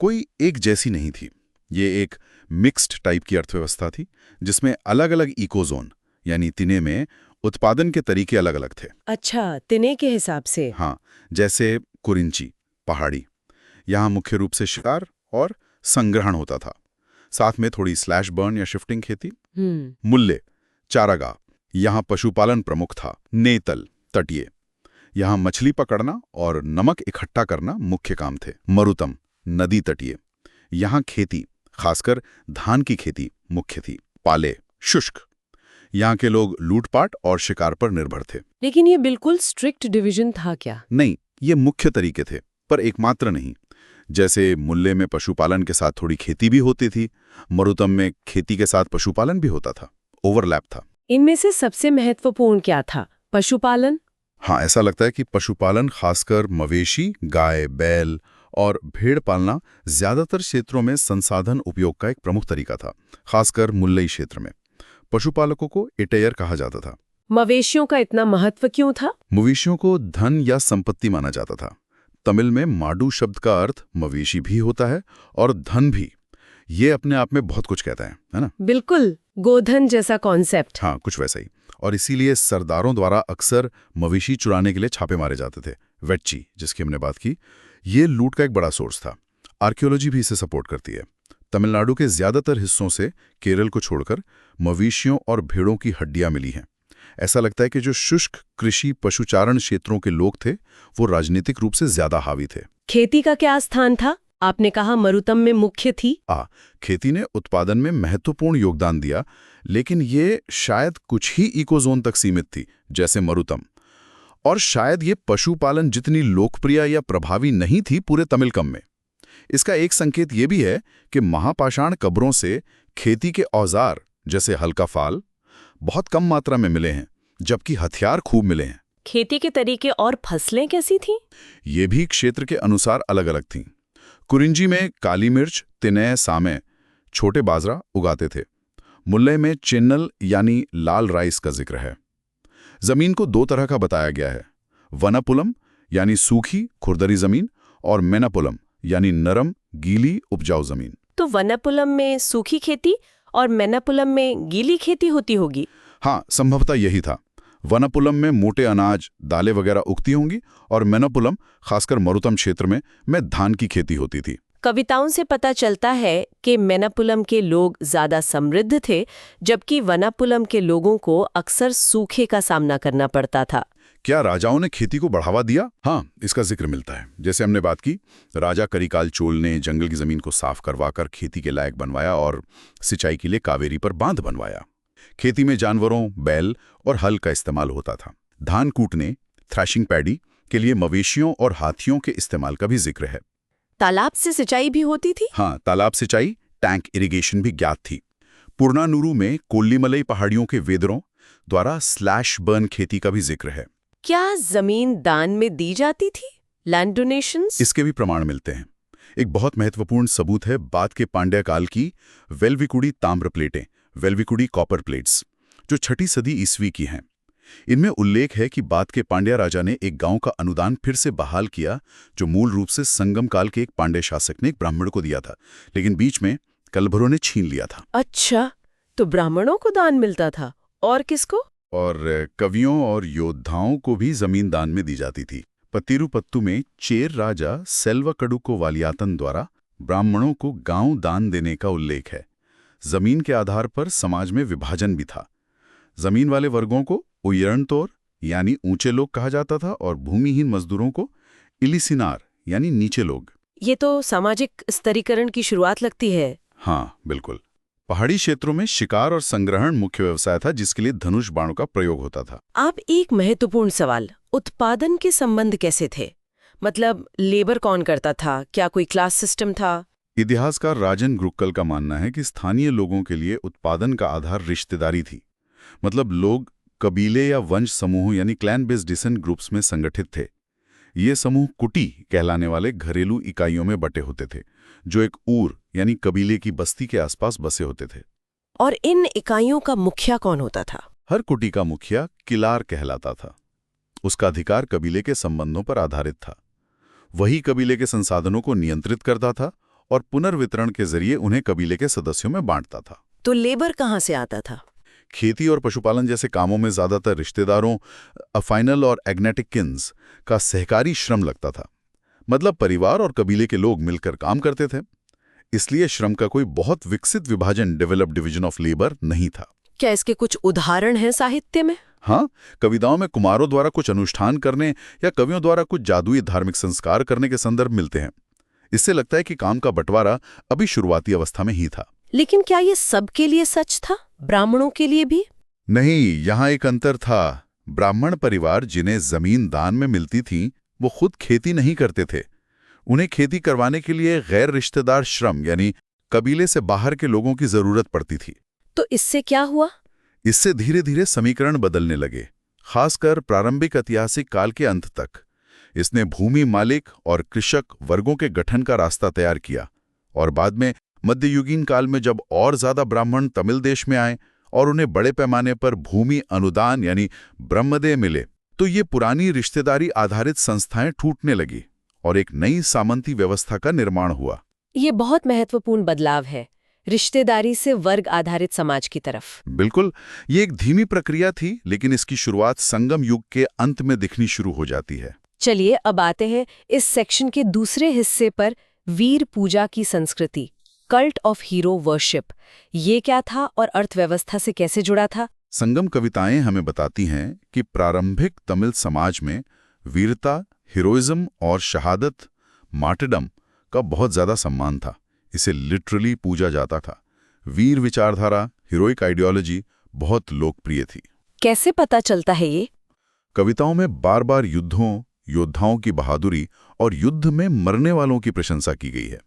कोई एक जैसी नहीं थी। ये एक मिक्स्ड टाइप की अर्थव्यवस्था थी, जिसमें अलग अलग इकोजोन यानी तिने में उत्पादन के तरीके अलग अलग थे। अच्छा, तिने के हिसाब से। हाँ, जैसे कुरिंची पहाड़ी, यहाँ मुख्य रूप से शिकार और संग्रहण होता था, साथ में थोड़ी स्लैश बर्न या शिफ्टिंग खेती। मुल्ले चारागाह, यहाँ पशुपालन प्रमुख था। नेतल तटीय, यहाँ मछली पकड़ना और नमक इकट्ठा करना मुख्य काम थे। मरुतम नदी तटीय, यहाँ खेती खासकर धान की खेती मुख्य थी। पाले शुष्क, यहाँ के लोग लूटपाट और शिकार पर निर्भर थे। लेकिन ये बिल्कुल स्ट्रिक्ट डिवीजन था क्या? नहीं, ये मुख्य तरीके थे, पर एकमात्र नहीं। जैसे मुल्ले में पशुपालन के साथ थोड़ी खेती भी होती थी, मरुतम में खेती के साथ पशुपालन भी होता था, ओवरलैप था। इनमें से सबसे महत्वपूर्ण क्या था? पशुपालन? हाँ, ऐसा लगता है कि पशुपालन, खासकर मवेशी, गाय, बैल और भेड़ पालना ज्यादातर क्षेत्रों में संसाधन उपयोग का एक प्रमुख तरीका था। खासकर मुल्लई क्षेत्र में पशुपालकों को इटेयर कहा जाता था। मवेशियों का इतना महत्व क्यों था? मवेशियों को धन या संपत्ति माना जाता था। तमिल में माडू शब्द का अर्थ मवेशी भी होता है और धन भी। ये अपने आप में बहुत कुछ कहता है ना? बिल्कुल, गोधन जैसा कॉन्सेप्ट। हाँ, कुछ वैसा ही। और इसीलिए सरदारों द्वारा अक्सर मवेशी चुराने के लिए छापे मारे जाते थे। वेच्ची, जिसकी हमने बात की, ये लूट का एक बड़ा सोर्स था। आर्कियोलॉजी भी इसे सपोर्ट करती है। तमिलनाडु के ज्यादातर हिस्सों से केरल को छोड़कर मवेशियों और भेड़ों की हड्डियां मिली हैं। ऐसा लगता है कि जो शुष्क कृषि पशुचारण क्षेत्रों के लोग थे, वो राजनीतिक रूप से ज्यादा हावी थे। खेती का क्या स्थान था? आपने कहा मरुतम में मुख्य थी। खेती ने उत्पादन में महत्वपूर्ण योगदान दिया, लेकिन ये शायद कुछ ही इकोजोन तक सीमित थी, जैसे मरुतम। और शायद ये पशुपालन जितनी लोकप्रिय या प्रभावी नहीं थी पूरे तमिलकम में। इसका एक संकेत ये भी है कि महापाषाण कब्रों से खेती के औजार जैसे हल्का फाल बहुत कम मात्रा में मिले हैं, जबकि हथियार खूब मिले हैं। खेती के तरीके और फसलें कैसी थीं? ये भी क्षेत्र के अनुसार अलग अलग थीं। कुरिंजी में काली मिर्च, तिनय, सामे, छोटे बाजरा उगाते थे। मुल्लई में चिन्नल यानी लाल राइस का जिक्र है। जमीन को दो तरह का बताया गया है, वनापुलम यानी सूखी खुरदरी जमीन और मेनापुलम यानी नरम गीली उपजाऊ जमीन। तो वनापुलम में सूखी खेती और मेनापुलम में गीली खेती होती होगी? हाँ, संभवतः यही था। वनापुलम में मोटे अनाज, दालें वगैरह उगती होंगी और मेनापुलम, खासकर मरुतम क्षेत्र में धान की खेती होती थी। कविताओं से पता चलता है कि मेनापुलम के लोग ज्यादा समृद्ध थे, जबकि वनापुलम के लोगों को अक्सर सूखे का सामना करना पड़ता था। क्या राजाओं ने खेती को बढ़ावा दिया? हाँ, इसका जिक्र मिलता है। जैसे हमने बात की, राजा करिकाल चोल ने जंगल की जमीन को साफ करवाकर खेती के लायक बनवाया और सिंचाई के लिए कावेरी पर बांध बनवाया। खेती में जानवरों, बैल और हल का इस्तेमाल होता था। धान कूटने, थ्रैशिंग पैडी के लिए मवेशियों और हाथियों के इस्तेमाल का भी जिक्र है। तालाब से सिंचाई भी होती थी? हाँ, तालाब सिंचाई, टैंक इरिगेशन भी ज्ञात थी। पुरनानुरू में कोल्लीमलई पहाड़ियों के वेदरों द्वारा स्लैश बर्न खेती का भी जिक्र है। क्या जमीन दान में दी जाती थी? Land donations? इसके भी प्रमाण मिलते हैं। एक बहुत महत्वपूर्ण सबूत है बाद के पांड्या काल की वेल्विकुडी ताम्र प्लेटें, वेल्विकुडी कॉपर प्लेट्स, जो 6ठी सदी ईस्वी की हैं। इनमें उल्लेख है कि बाद के पांड्या राजा ने एक गांव का अनुदान फिर से बहाल किया, जो मूल रूप से संगम काल के एक पांड्य शासक ने एक ब्राह्मण को दिया था, लेकिन बीच में कलभरों ने छीन लिया था। अच्छा, तो ब्राह्मणों को दान मिलता था, और किसको? और कवियों और योद्धाओं को भी जमीन दान में दी जाती थी। पत्तिरुपत्तु में चेर राजा सेल्वकड़ुको वालियातन द्वारा ब्राह्मणों को गांव दान देने का उल्लेख है। जमीन के आधार पर समाज में विभाजन भी था। जमीन वाले वर्गों को उयरणतोर यानी ऊंचे लोग कहा जाता था और भूमिहीन मजदूरों को इलिसिनार यानी नीचे लोग। ये तो सामाजिक स्तरीकरण की शुरुआत लगती है। हाँ, बिल्कुल। पहाड़ी क्षेत्रों में शिकार और संग्रहण मुख्य व्यवसाय था, जिसके लिए धनुष बाणों का प्रयोग होता था। आप एक महत्वपूर्ण सवाल, उत्पादन के संबंध कैसे थे? मतलब लेबर कौन करता था? क्या कोई क्लास सिस्टम था? इतिहासकार राजन गुरुक्कल का मानना है कि स्थानीय लोगों के लिए उत्पादन का आधार रिश्तेदारी थी। मतलब लोग कबीले या वंश समूह यानी क्लैन बेस्ड डिसेंट ग्रुप्स में संगठित थे। ये समूह कुटी कहलाने वाले घरेलू इकाइयों में बटे होते थे, जो एक ऊर यानी कबीले की बस्ती के आसपास बसे होते थे। और इन इकाइयों का मुखिया कौन होता था? हर कुटी का मुखिया किलार कहलाता था। उसका अधिकार कबीले के संबंधों पर आधारित था। वही कबीले के संसाधनों को नियंत्रित करता था और पुनर्वितरण के जरिए उन्हें कबीले के सदस्यों में बांटता था। तो लेबर कहाँ से आता था? खेती और पशुपालन जैसे कामों में ज्यादातर रिश्तेदारों, अफाइनल और एग्नेटिक किन्स का सहकारी श्रम लगता था। मतलब परिवार और कबीले के लोग मिलकर काम करते थे। इसलिए श्रम का कोई बहुत विकसित विभाजन, डेवलप्ड डिवीजन ऑफ लेबर नहीं था। क्या इसके कुछ उदाहरण हैं साहित्य में? हाँ, कविताओं में कुमारों द्वारा कुछ अनुष्ठान करने या कवियों द्वारा कुछ जादुई धार्मिक संस्कार करने के संदर्भ मिलते हैं। इससे लगता है कि काम का बंटवारा अभी शुरुआती अवस्था में ही था। लेकिन क्या ये सबके लिए सच था? ब्राह्मणों के लिए भी? नहीं, यहाँ एक अंतर था। ब्राह्मण परिवार जिन्हें जमीन दान में मिलती थी, वो खुद खेती नहीं करते थे। उन्हें खेती करवाने के लिए गैर रिश्तेदार श्रम यानी कबीले से बाहर के लोगों की जरूरत पड़ती थी। तो इससे क्या हुआ? इससे धीरे धीरे समीकरण बदलने लगे, खासकर प्रारंभिक ऐतिहासिक काल के अंत तक। इसने भूमि मालिक और कृषक वर्गों के गठन का रास्ता तैयार किया, और बाद में मध्ययुगीन काल में जब और ज्यादा ब्राह्मण तमिल देश में आए और उन्हें बड़े पैमाने पर भूमि अनुदान यानी ब्रह्मदेय मिले, तो ये पुरानी रिश्तेदारी आधारित संस्थाएं टूटने लगी और एक नई सामंती व्यवस्था का निर्माण हुआ। ये बहुत महत्वपूर्ण बदलाव है, रिश्तेदारी से वर्ग आधारित समाज की तरफ। बिल्कुल, ये एक धीमी प्रक्रिया थी, लेकिन इसकी शुरुआत संगम युग के अंत में दिखनी शुरू हो जाती है। चलिए अब आते हैं इस सेक्शन के दूसरे हिस्से पर, वीर पूजा की संस्कृति, कल्ट ऑफ हीरो वर्शिप। ये क्या था और अर्थव्यवस्था से कैसे जुड़ा था? संगम कविताएं हमें बताती हैं कि प्रारंभिक तमिल समाज में वीरता, हीरोइज्म और शहादत, मार्टरडम का बहुत ज्यादा सम्मान था। इसे लिटरली पूजा जाता था। वीर विचारधारा, हीरोइक आइडियोलॉजी बहुत लोकप्रिय थी। कैसे पता चलता है ये? कविताओं में बार बार युद्धों, योद्धाओं की बहादुरी और युद्ध में मरने वालों की प्रशंसा की गई है।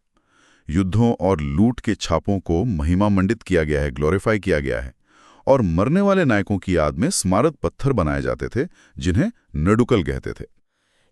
युद्धों और लूट के छापों को महिमा मंडित किया गया है, ग्लोरीफाई किया गया है, और मरने वाले नायकों की याद में स्मारक पत्थर बनाए जाते थे जिन्हें नडुकल कहते थे।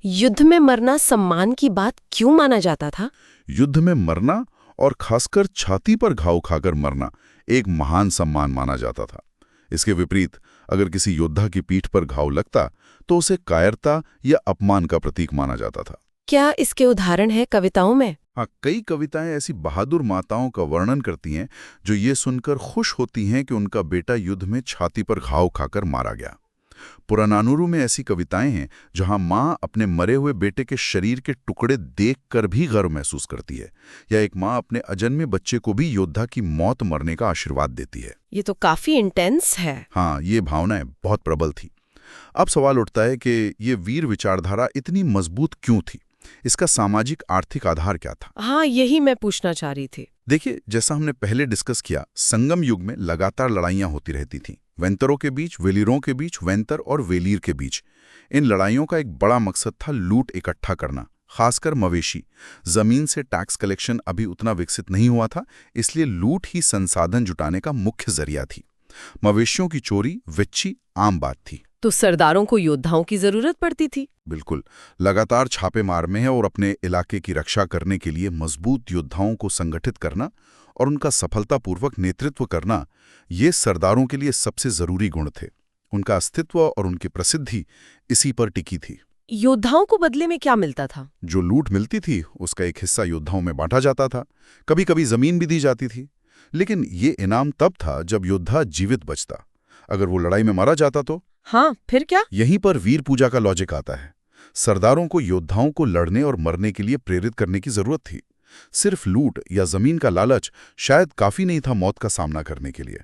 युद्ध में मरना सम्मान की बात क्यों माना जाता था? युद्ध में मरना और खासकर छाती पर घाव खाकर मरना एक महान सम्मान माना जाता था। इसके विपरीत अगर किसी योद्धा की पीठ पर घाव लगता तो उसे कायरता या अपमान का प्रतीक माना जाता था। क्या इसके उदाहरण है कविताओं में? हाँ, कई कविताएं ऐसी बहादुर माताओं का वर्णन करती हैं जो ये सुनकर खुश होती हैं कि उनका बेटा युद्ध में छाती पर घाव खाकर मारा गया। पुरानानुरु में ऐसी कविताएं हैं जहां माँ अपने मरे हुए बेटे के शरीर के टुकड़े देखकर भी गर्व महसूस करती है, या एक माँ अपने अजन्मे बच्चे को भी योद्धा की मौत मरने का आशीर्वाद देती है। ये तो काफी इंटेंस है। हाँ, ये भावनाएं बहुत प्रबल थी। अब सवाल उठता है कि ये वीर विचारधारा इतनी मजबूत क्यों थी? इसका सामाजिक आर्थिक आधार क्या था? हाँ, यही मैं पूछना चाह रही थी। देखिए, जैसा हमने पहले डिस्कस किया, संगम युग में लगातार लड़ाइयां होती रहती थीं। वेंतरों के बीच, वेलीरों के बीच, वेंतर और वेलीर के बीच। इन लड़ाइयों का एक बड़ा मकसद था लूट इकट्ठा करना, खासकर मवेशी। जमीन से टैक्स कलेक्शन अभी उतना विकसित नहीं हुआ था, इसलिए लूट ही संसाधन जुटाने का मुख्य जरिया थी। मवेशियों की चोरी, विच्ची आम बात थी। तो सरदारों को योद्धाओं की जरूरत पड़ती थी। बिल्कुल, लगातार छापे मारने हैं और अपने इलाके की रक्षा करने के लिए मजबूत योद्धाओं को संगठित करना और उनका सफलतापूर्वक नेतृत्व करना, ये सरदारों के लिए सबसे जरूरी गुण थे। उनका अस्तित्व और उनकी प्रसिद्धि इसी पर टिकी थी। योद्धाओं को बदले में क्या मिलता था? जो लूट मिलती थी उसका एक हिस्सा योद्धाओं में बांटा जाता था। कभी कभी जमीन भी दी जाती थी। लेकिन ये इनाम तब था जब योद्धा जीवित बचता। अगर वो लड़ाई में मारा जाता तो हाँ, फिर क्या? यहीं पर वीर पूजा का लॉजिक आता है। सरदारों को योद्धाओं को लड़ने और मरने के लिए प्रेरित करने की जरूरत थी। सिर्फ लूट या जमीन का लालच शायद काफी नहीं था मौत का सामना करने के लिए।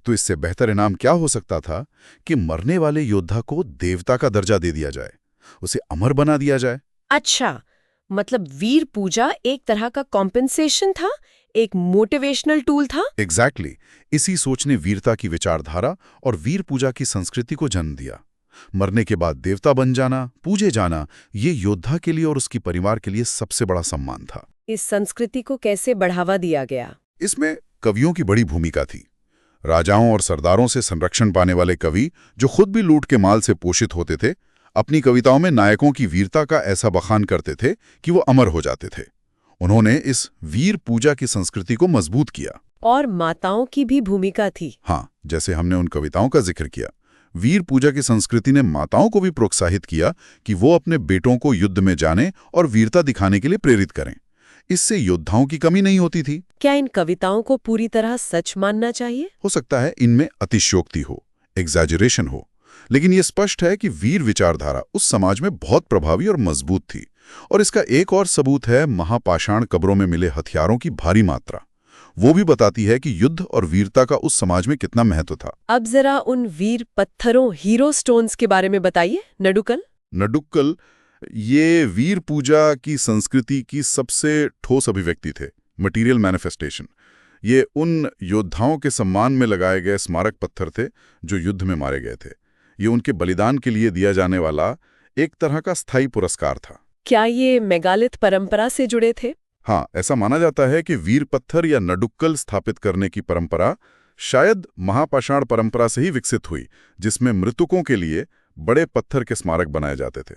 तो इससे बेहतर इनाम क्या हो सकता था कि मरने वाले योद्धा को देवता का दर्जा दे दिया जाए, उसे अमर बना दिया जाए। अच्छा, मतलब वीर पूजा एक तरह का कॉम्पेंसेशन था, एक मोटिवेशनल टूल था। एग्जैक्टली। इसी सोच ने वीरता की विचारधारा और वीर पूजा की संस्कृति को जन्म दिया। मरने के बाद देवता बन जाना, पूजे जाना, ये योद्धा के लिए और उसकी परिवार के लिए सबसे बड़ा सम्मान था। इस संस्कृति को कैसे बढ़ावा दिया गया? इसमें कवियों की बड़ी भूमिका थी। राजाओं और सरदारों से संरक्षण पाने वाले कवि, जो खुद भी लूट के माल से पोषित होते थे, अपनी कविताओं में नायकों की वीरता का ऐसा बखान करते थे कि वो अमर हो जाते थे। उन्होंने इस वीर पूजा की संस्कृति को मजबूत किया। और माताओं की भी भूमिका थी। हाँ, जैसे हमने उन कविताओं का जिक्र किया, वीर पूजा की संस्कृति ने माताओं को भी प्रोत्साहित किया कि वो अपने बेटों को युद्ध में जाने और वीरता दिखाने के लिए प्रेरित करें। इससे योद्धाओं की कमी नहीं होती थी। क्या इन कविताओं को पूरी तरह सच मानना चाहिए? हो सकता है इनमें अतिशयोक्ति हो, एग्जैजरेशन हो, लेकिन ये स्पष्ट है कि वीर विचारधारा उस समाज में बहुत प्रभावी और मजबूत थी। और इसका एक और सबूत है महापाषाण कब्रों में मिले हथियारों की भारी मात्रा। वो भी बताती है कि युद्ध और वीरता का उस समाज में कितना महत्व था। अब जरा उन वीर पत्थरों, हीरो स्टोन्स के बारे में बताइए। नडुक्कल ये वीर पूजा की संस्कृति की सबसे ठोस अभिव्यक्ति थे, मटीरियल मैनिफेस्टेशन। ये उन योद्धाओं के सम्मान में लगाए गए स्मारक पत्थर थे जो युद्ध में मारे गए थे। ये उनके बलिदान के लिए दिया जाने वाला एक तरह का स्थायी पुरस्कार था। क्या ये मेगालिथ परंपरा से जुड़े थे? हाँ, ऐसा माना जाता है कि वीर पत्थर या नडुक्कल स्थापित करने की परंपरा शायद महापाषाण परंपरा से ही विकसित हुई, जिसमें मृतकों के लिए बड़े पत्थर के स्मारक बनाए जाते थे।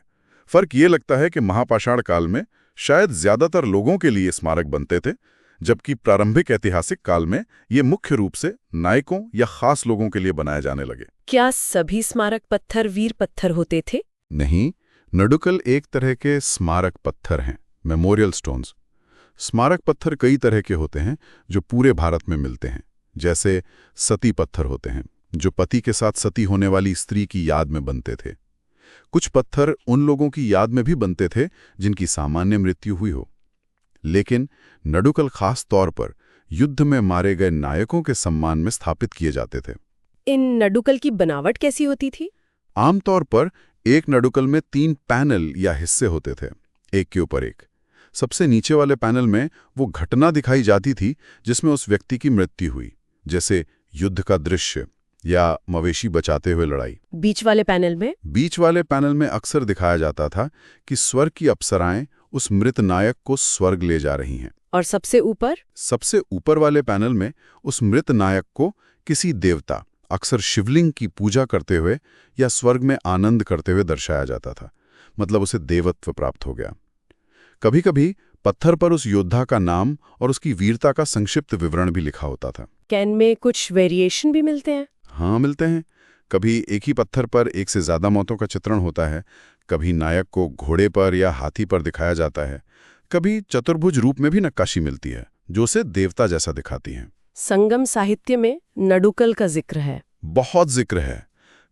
फर्क ये लगता है कि महापाषाण काल में शायद ज्यादातर लोगों के लिए स्मारक बनते थे, जबकि प्रारंभिक ऐतिहासिक काल में ये मुख्य रूप से नायकों या खास लोगों के लिए बनाए जाने लगे। क्या सभी स्मारक पत्थर वीर पत्थर होते थे? नहीं, नडुक्कल एक तरह के स्मारक पत्थर हैं, मेमोरियल स्टोन्स। स्मारक पत्थर कई तरह के होते हैं जो पूरे भारत में मिलते हैं। जैसे सती पत्थर होते हैं जो पति के साथ सती होने वाली स्त्री की याद में बनते थे। कुछ पत्थर उन लोगों की याद में भी बनते थे जिनकी सामान्य मृत्यु हुई हो। लेकिन नडुक्कल खास तौर पर युद्ध में मारे गए नायकों के सम्मान में स्थापित किए जाते थे। इन नडुक्कल की बनावट कैसी होती थी? आमतौर पर एक नडुक्कल में 3 पैनल या हिस्से होते थे, एक के ऊपर एक। सबसे नीचे वाले पैनल में वो घटना दिखाई जाती थी जिसमें उस व्यक्ति की मृत्यु हुई, जैसे युद्ध का दृश्य या मवेशी बचाते हुए लड़ाई। बीच वाले पैनल में अक्सर दिखाया जाता था कि स्वर्ग की अप्सराएं उस मृत नायक को स्वर्ग ले जा रही हैं। और सबसे ऊपर वाले पैनल में उस मृत नायक को किसी देवता, अक्सर शिवलिंग की पूजा करते हुए या स्वर्ग में आनंद करते हुए दर्शाया जाता था। मतलब उसे देवत्व प्राप्त हो गया। कभी-कभी पत्थर पर उस योद्धा का नाम और उसकी वीरता का संक्षिप्त विवरण भी लिखा होता था। क्या इनमें कुछ वेरिएशन भी मिलते हैं? हाँ, मिलते हैं। कभी एक ही पत्थर पर एक से ज्यादा मौतों का चित्रण होता है। कभी नायक को घोड़े पर या हाथी पर दिखाया जाता है। कभी चतुर्भुज रूप में भी नक्काशी मिलती है जो उसे देवता जैसा दिखाती है। संगम साहित्य में नडुक्कल का जिक्र है। बहुत जिक्र है।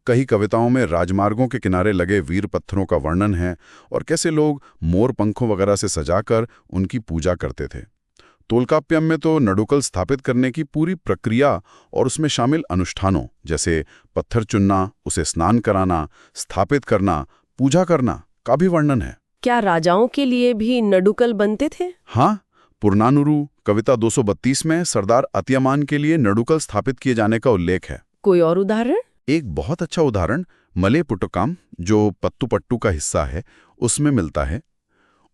कई कविताओं में राजमार्गों के किनारे लगे वीर पत्थरों का वर्णन है और कैसे लोग मोर पंखों वगैरह से सजाकर उनकी पूजा करते थे। तोल्काप्पियम में तो नडुक्कल स्थापित करने की पूरी प्रक्रिया और उसमें शामिल अनुष्ठानों जैसे पत्थर चुनना, उसे स्नान कराना, स्थापित करना, पूजा करना का भी वर्णन है। क्या राजाओं के लिए भी नडुक्कल बनते थे? हाँ, पुरनानुरु कविता 232 में सरदार अतियमान के लिए नडुक्कल स्थापित किए जाने का उल्लेख है। कोई और उदाहरण? एक बहुत अच्छा उदाहरण मले पुटुकाम, जो पत्तुपट्टू का हिस्सा है, उसमें मिलता है।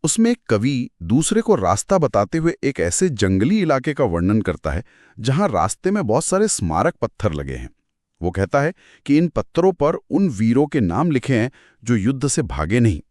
उसमें एक कवि दूसरे को रास्ता बताते हुए एक ऐसे जंगली इलाके का वर्णन करता है जहां रास्ते में बहुत सारे स्मारक पत्थर लगे हैं। वो कहता है कि इन पत्थरों पर उन वीरों के नाम लिखे हैं जो युद्ध से भागे नहीं।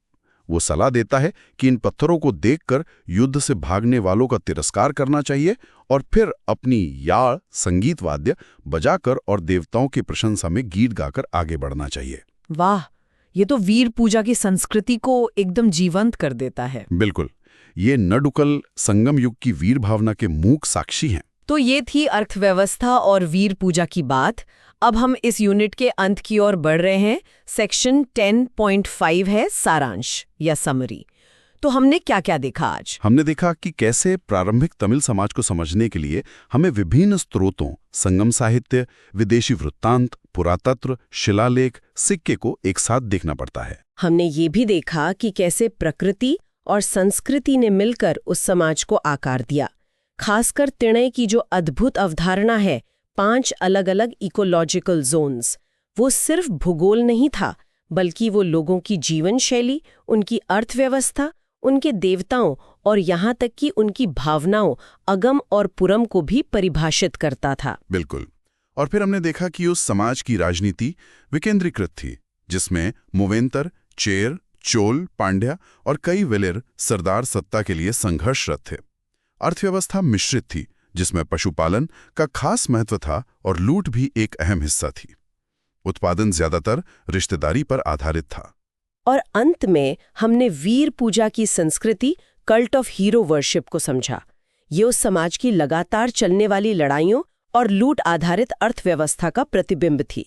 वो सलाह देता है कि इन पत्थरों को देखकर युद्ध से भागने वालों का तिरस्कार करना चाहिए और फिर अपनी याळ, संगीत वाद्य बजाकर और देवताओं की प्रशंसा में गीत गाकर आगे बढ़ना चाहिए। वाह, ये तो वीर पूजा की संस्कृति को एकदम जीवंत कर देता है। बिल्कुल, ये नडुक्कल संगम युग की वीर भावना के मूक साक्षी हैं। तो ये थी अर्थव्यवस्था और वीर पूजा की बात। अब हम इस यूनिट के अंत की ओर बढ़ रहे हैं। सेक्शन 10.5 है सारांश या समरी। तो हमने क्या क्या देखा आज? हमने देखा कि कैसे प्रारंभिक तमिल समाज को समझने के लिए हमें विभिन्न स्रोतों, संगम साहित्य, विदेशी वृत्तांत, पुरातत्व, शिलालेख, सिक्के को एक साथ देखना पड़ता है। हमने ये भी देखा कि कैसे प्रकृति और संस्कृति ने मिलकर उस समाज को आकार दिया। खासकर तिणय की जो अद्भुत अवधारणा है, 5 अलग-अलग इकोलॉजिकल जोन्स, वो सिर्फ भूगोल नहीं था, बल्कि वो लोगों की जीवन शैली, उनकी अर्थव्यवस्था, उनके देवताओं और यहाँ तक कि उनकी भावनाओं, अगम और पुरम को भी परिभाषित करता था। बिल्कुल। और फिर हमने देखा कि उस समाज की राजनीति विकेंद्रीकृत थी, जिसमें मूवेंतर, चेर, चोल, पांड्या और कई वेलिर सरदार सत्ता के लिए संघर्षरत थे। अर्थव्यवस्था मिश्रित थी, जिसमें पशुपालन का खास महत्व था और लूट भी एक अहम हिस्सा थी। उत्पादन ज्यादातर रिश्तेदारी पर आधारित था। और अंत में हमने वीर पूजा की संस्कृति, कल्ट ऑफ हीरो वर्शिप को समझा। ये उस समाज की लगातार चलने वाली लड़ाइयों और लूट आधारित अर्थव्यवस्था का प्रतिबिंब थी।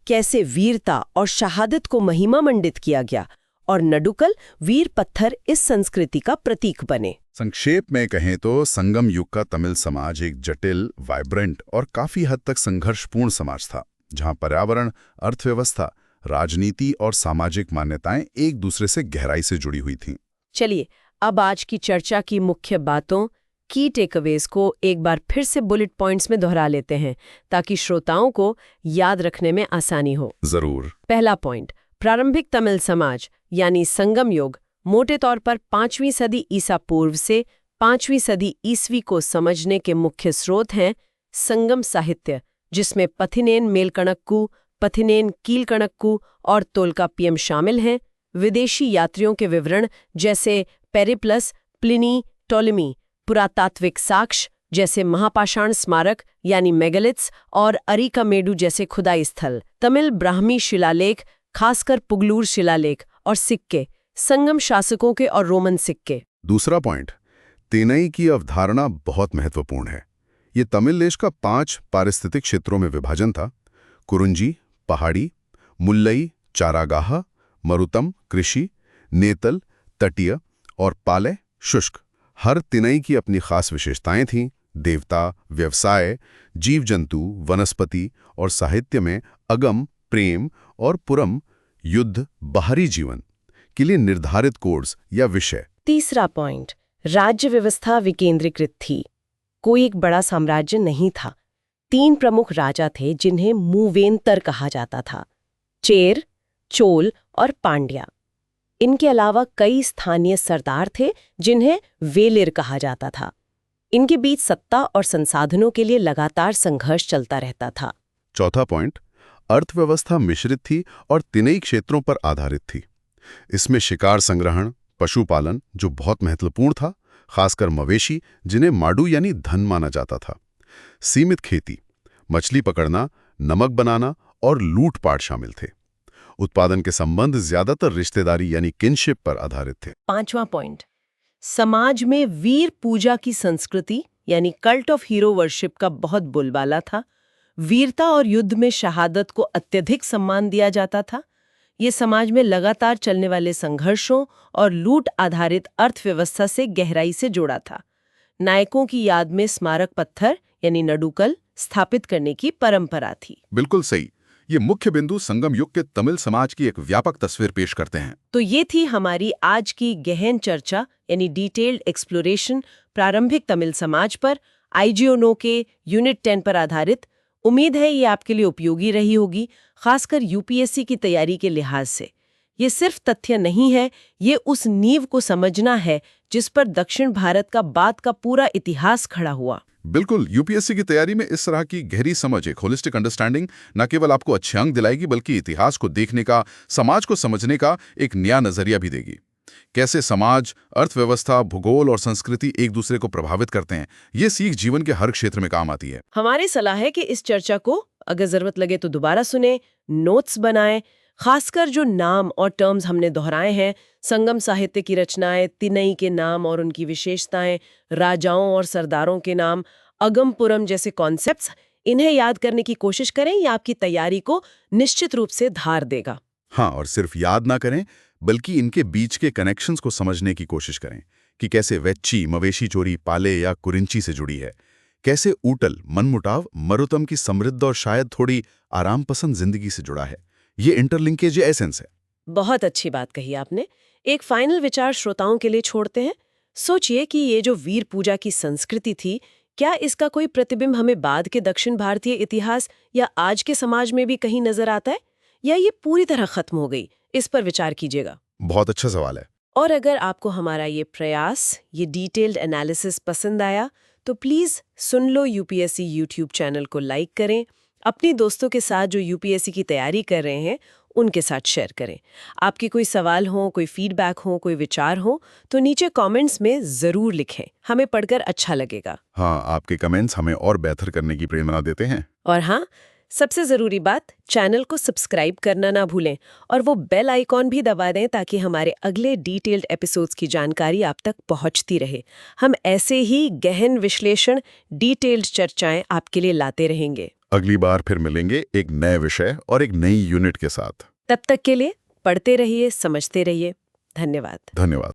कैसे वीरता और शहादत को महिमा मंडित किया गया और नडुकल वीर पत्थर इस संस्कृति का प्रतीक बने। संक्षेप में कहें तो संगम युग का तमिल समाज एक जटिल, वाइब्रेंट और काफी हद तक संघर्षपूर्ण समाज था, जहां पर्यावरण, अर्थव्यवस्था, राजनीति और सामाजिक मान्यताएं एक दूसरे से गहराई से जुड़ी हुई थीं। चलिए अब आज की चर्चा की मुख्य बातों, की टेकअवेज को एक बार फिर से बुलेट पॉइंट्स में दोहरा लेते हैं ताकि श्रोताओं को याद रखने में आसानी हो। जरूर। पहला पॉइंट, प्रारंभिक तमिल समाज यानी संगम युग मोटे तौर पर 5वीं सदी ईसा पूर्व से 5वीं सदी ईसवी को समझने के मुख्य स्रोत हैं संगम साहित्य, जिसमें पथिनेन मेलकणक्कू, पथिनेन कीलकणक्कू और तोल्काप्पियम शामिल हैं। विदेशी यात्रियों के विवरण जैसे पेरिप्लस, प्लिनी, टोलेमी, पुरातात्विक साक्ष्य जैसे महापाषाण स्मारक यानी मेगालिथ्स और अरिकामेडु जैसे खुदाई स्थल, तमिल ब्राह्मी शिलालेख, खासकर पुगलूर शिलालेख और सिक्के, संगम शासकों के और रोमन सिक्के। दूसरा पॉइंट, तेनई की अवधारणा बहुत महत्वपूर्ण है। ये तमिल देश का 5 पारिस्थितिक क्षेत्रों में विभाजन था: कुरुंजी पहाड़ी, मुल्लई चारागाह, मरुतम कृषि, नेतल तटीय और पाले शुष्क। हर तिनई की अपनी खास विशेषताएं थीं। देवता, व्यवसाय, जीव जंतु, वनस्पति और साहित्य में अगम, प्रेम और पुरम, युद्ध, बाहरी जीवन के लिए निर्धारित कोड्स या विषय। तीसरा पॉइंट, राज्य व्यवस्था विकेंद्रीकृत थी। कोई एक बड़ा साम्राज्य नहीं था। 3 प्रमुख राजा थे जिन्हें मूवेंतर कहा जाता था: चेर, चोल और पांड्या। इनके अलावा कई स्थानीय सरदार थे जिन्हें वेलिर कहा जाता था। इनके बीच सत्ता और संसाधनों के लिए लगातार संघर्ष चलता रहता था। चौथा पॉइंट, अर्थव्यवस्था मिश्रित थी और तिनई क्षेत्रों पर आधारित थी। इसमें शिकार संग्रहण, पशुपालन जो बहुत महत्वपूर्ण था, खासकर मवेशी जिन्हें माडू यानी धन माना जाता था, सीमित खेती, मछली पकड़ना, नमक बनाना और लूटपाट शामिल थे। उत्पादन के संबंध ज्यादातर रिश्तेदारी यानी किनशिप पर आधारित थे। पांचवा पॉइंट, समाज में वीर पूजा की संस्कृति यानी कल्ट ऑफ हीरो वर्शिप का बहुत बोलबाला था। वीरता और युद्ध में शहादत को अत्यधिक सम्मान दिया जाता था। ये समाज में लगातार चलने वाले संघर्षों और लूट आधारित अर्थव्यवस्था से गहराई से जुड़ा था। नायकों की याद में स्मारक पत्थर यानी नडुकल स्थापित करने की परंपरा थी। बिल्कुल सही। ये मुख्य बिंदु संगम युग के तमिल समाज की एक व्यापक तस्वीर पेश करते हैं। तो ये थी हमारी आज की गहन चर्चा यानी डिटेल्ड एक्सप्लोरेशन प्रारंभिक तमिल समाज पर, आईजीओनो के यूनिट 10 पर आधारित। उम्मीद है ये आपके लिए उपयोगी रही होगी, खासकर यूपीएससी की तैयारी के लिहाज से। ये सिर्फ तथ्य नहीं है, ये उस नींव को समझना है जिस पर दक्षिण भारत का बाद का पूरा इतिहास खड़ा हुआ। बिल्कुल, यूपीएससी की तैयारी में इस तरह की गहरी समझ, एक होलिस्टिक अंडरस्टैंडिंग न केवल आपको अच्छे अंक दिलाएगी बल्कि इतिहास को देखने का, समाज को समझने का एक नया नजरिया भी देगी। कैसे समाज, अर्थव्यवस्था, भूगोल और संस्कृति एक दूसरे को प्रभावित करते हैं, ये सीख जीवन के हर क्षेत्र में काम आती है। हमारी सलाह है कि इस चर्चा को अगर जरूरत लगे तो दोबारा सुने, नोट्स बनाएं। खासकर जो नाम और टर्म्स हमने दोहराए हैं, संगम साहित्य की रचनाएं, तिनई के नाम और उनकी विशेषताएं, राजाओं और सरदारों के नाम, अगमपुरम जैसे कॉन्सेप्ट्स, इन्हें याद करने की कोशिश करें। ये आपकी तैयारी को निश्चित रूप से धार देगा। हाँ, और सिर्फ याद ना करें बल्कि इनके बीच के कनेक्शंस को समझने की कोशिश करें कि कैसे वेच्ची मवेशी चोरी पाले या कुरिंची से जुड़ी है, कैसे ऊटल मनमुटाव मरुतम की समृद्ध और शायद थोड़ी आराम पसंद जिंदगी से जुड़ा है। ये इंटरलिंकेज एसेंस है। बहुत अच्छी बात कही आपने। एक फाइनल विचार श्रोताओं के लिए छोड़ते हैं। सोचिए कि ये जो वीर पूजा की संस्कृति थी, क्या इसका कोई प्रतिबिंब हमें बाद के दक्षिण भारतीय इतिहास या आज के समाज में भी कहीं नजर आता है, या ये पूरी तरह खत्म हो गई? इस पर विचार कीजिएगा। बहुत अच्छा सवाल है। और अगर आपको हमारा ये प्रयास, ये डिटेल्ड एनालिसिस पसंद आया तो please soon low UPSC YouTube channel को लाइक करें। अपने दोस्तों के साथ जो यूपीएससी की तैयारी कर रहे हैं उनके साथ शेयर करें। आपके कोई सवाल हो, कोई फीडबैक हो, कोई विचार हो तो नीचे कमेंट्स में जरूर लिखें, हमें पढ़कर अच्छा लगेगा। हाँ, आपके कमेंट्स हमें और बेहतर करने की प्रेरणा देते हैं। और हाँ, सबसे ज़रूरी बात, चैनल को सब्सक्राइब करना ना भूलें और वो बेल आइकॉन भी दबा दें ताकि हमारे अगले डिटेल्ड एपिसोड्स की जानकारी आप तक पहुंचती रहे। हम ऐसे ही गहन विश्लेषण, डिटेल्ड चर्चाएं आपके लिए लाते रहेंगे। अगली बार फिर मिलेंगे एक नए विषय और एक नई यूनिट के साथ। तब तक के लिए पढ़ते रहिए, समझते रहिए। धन्यवाद। धन्यवाद।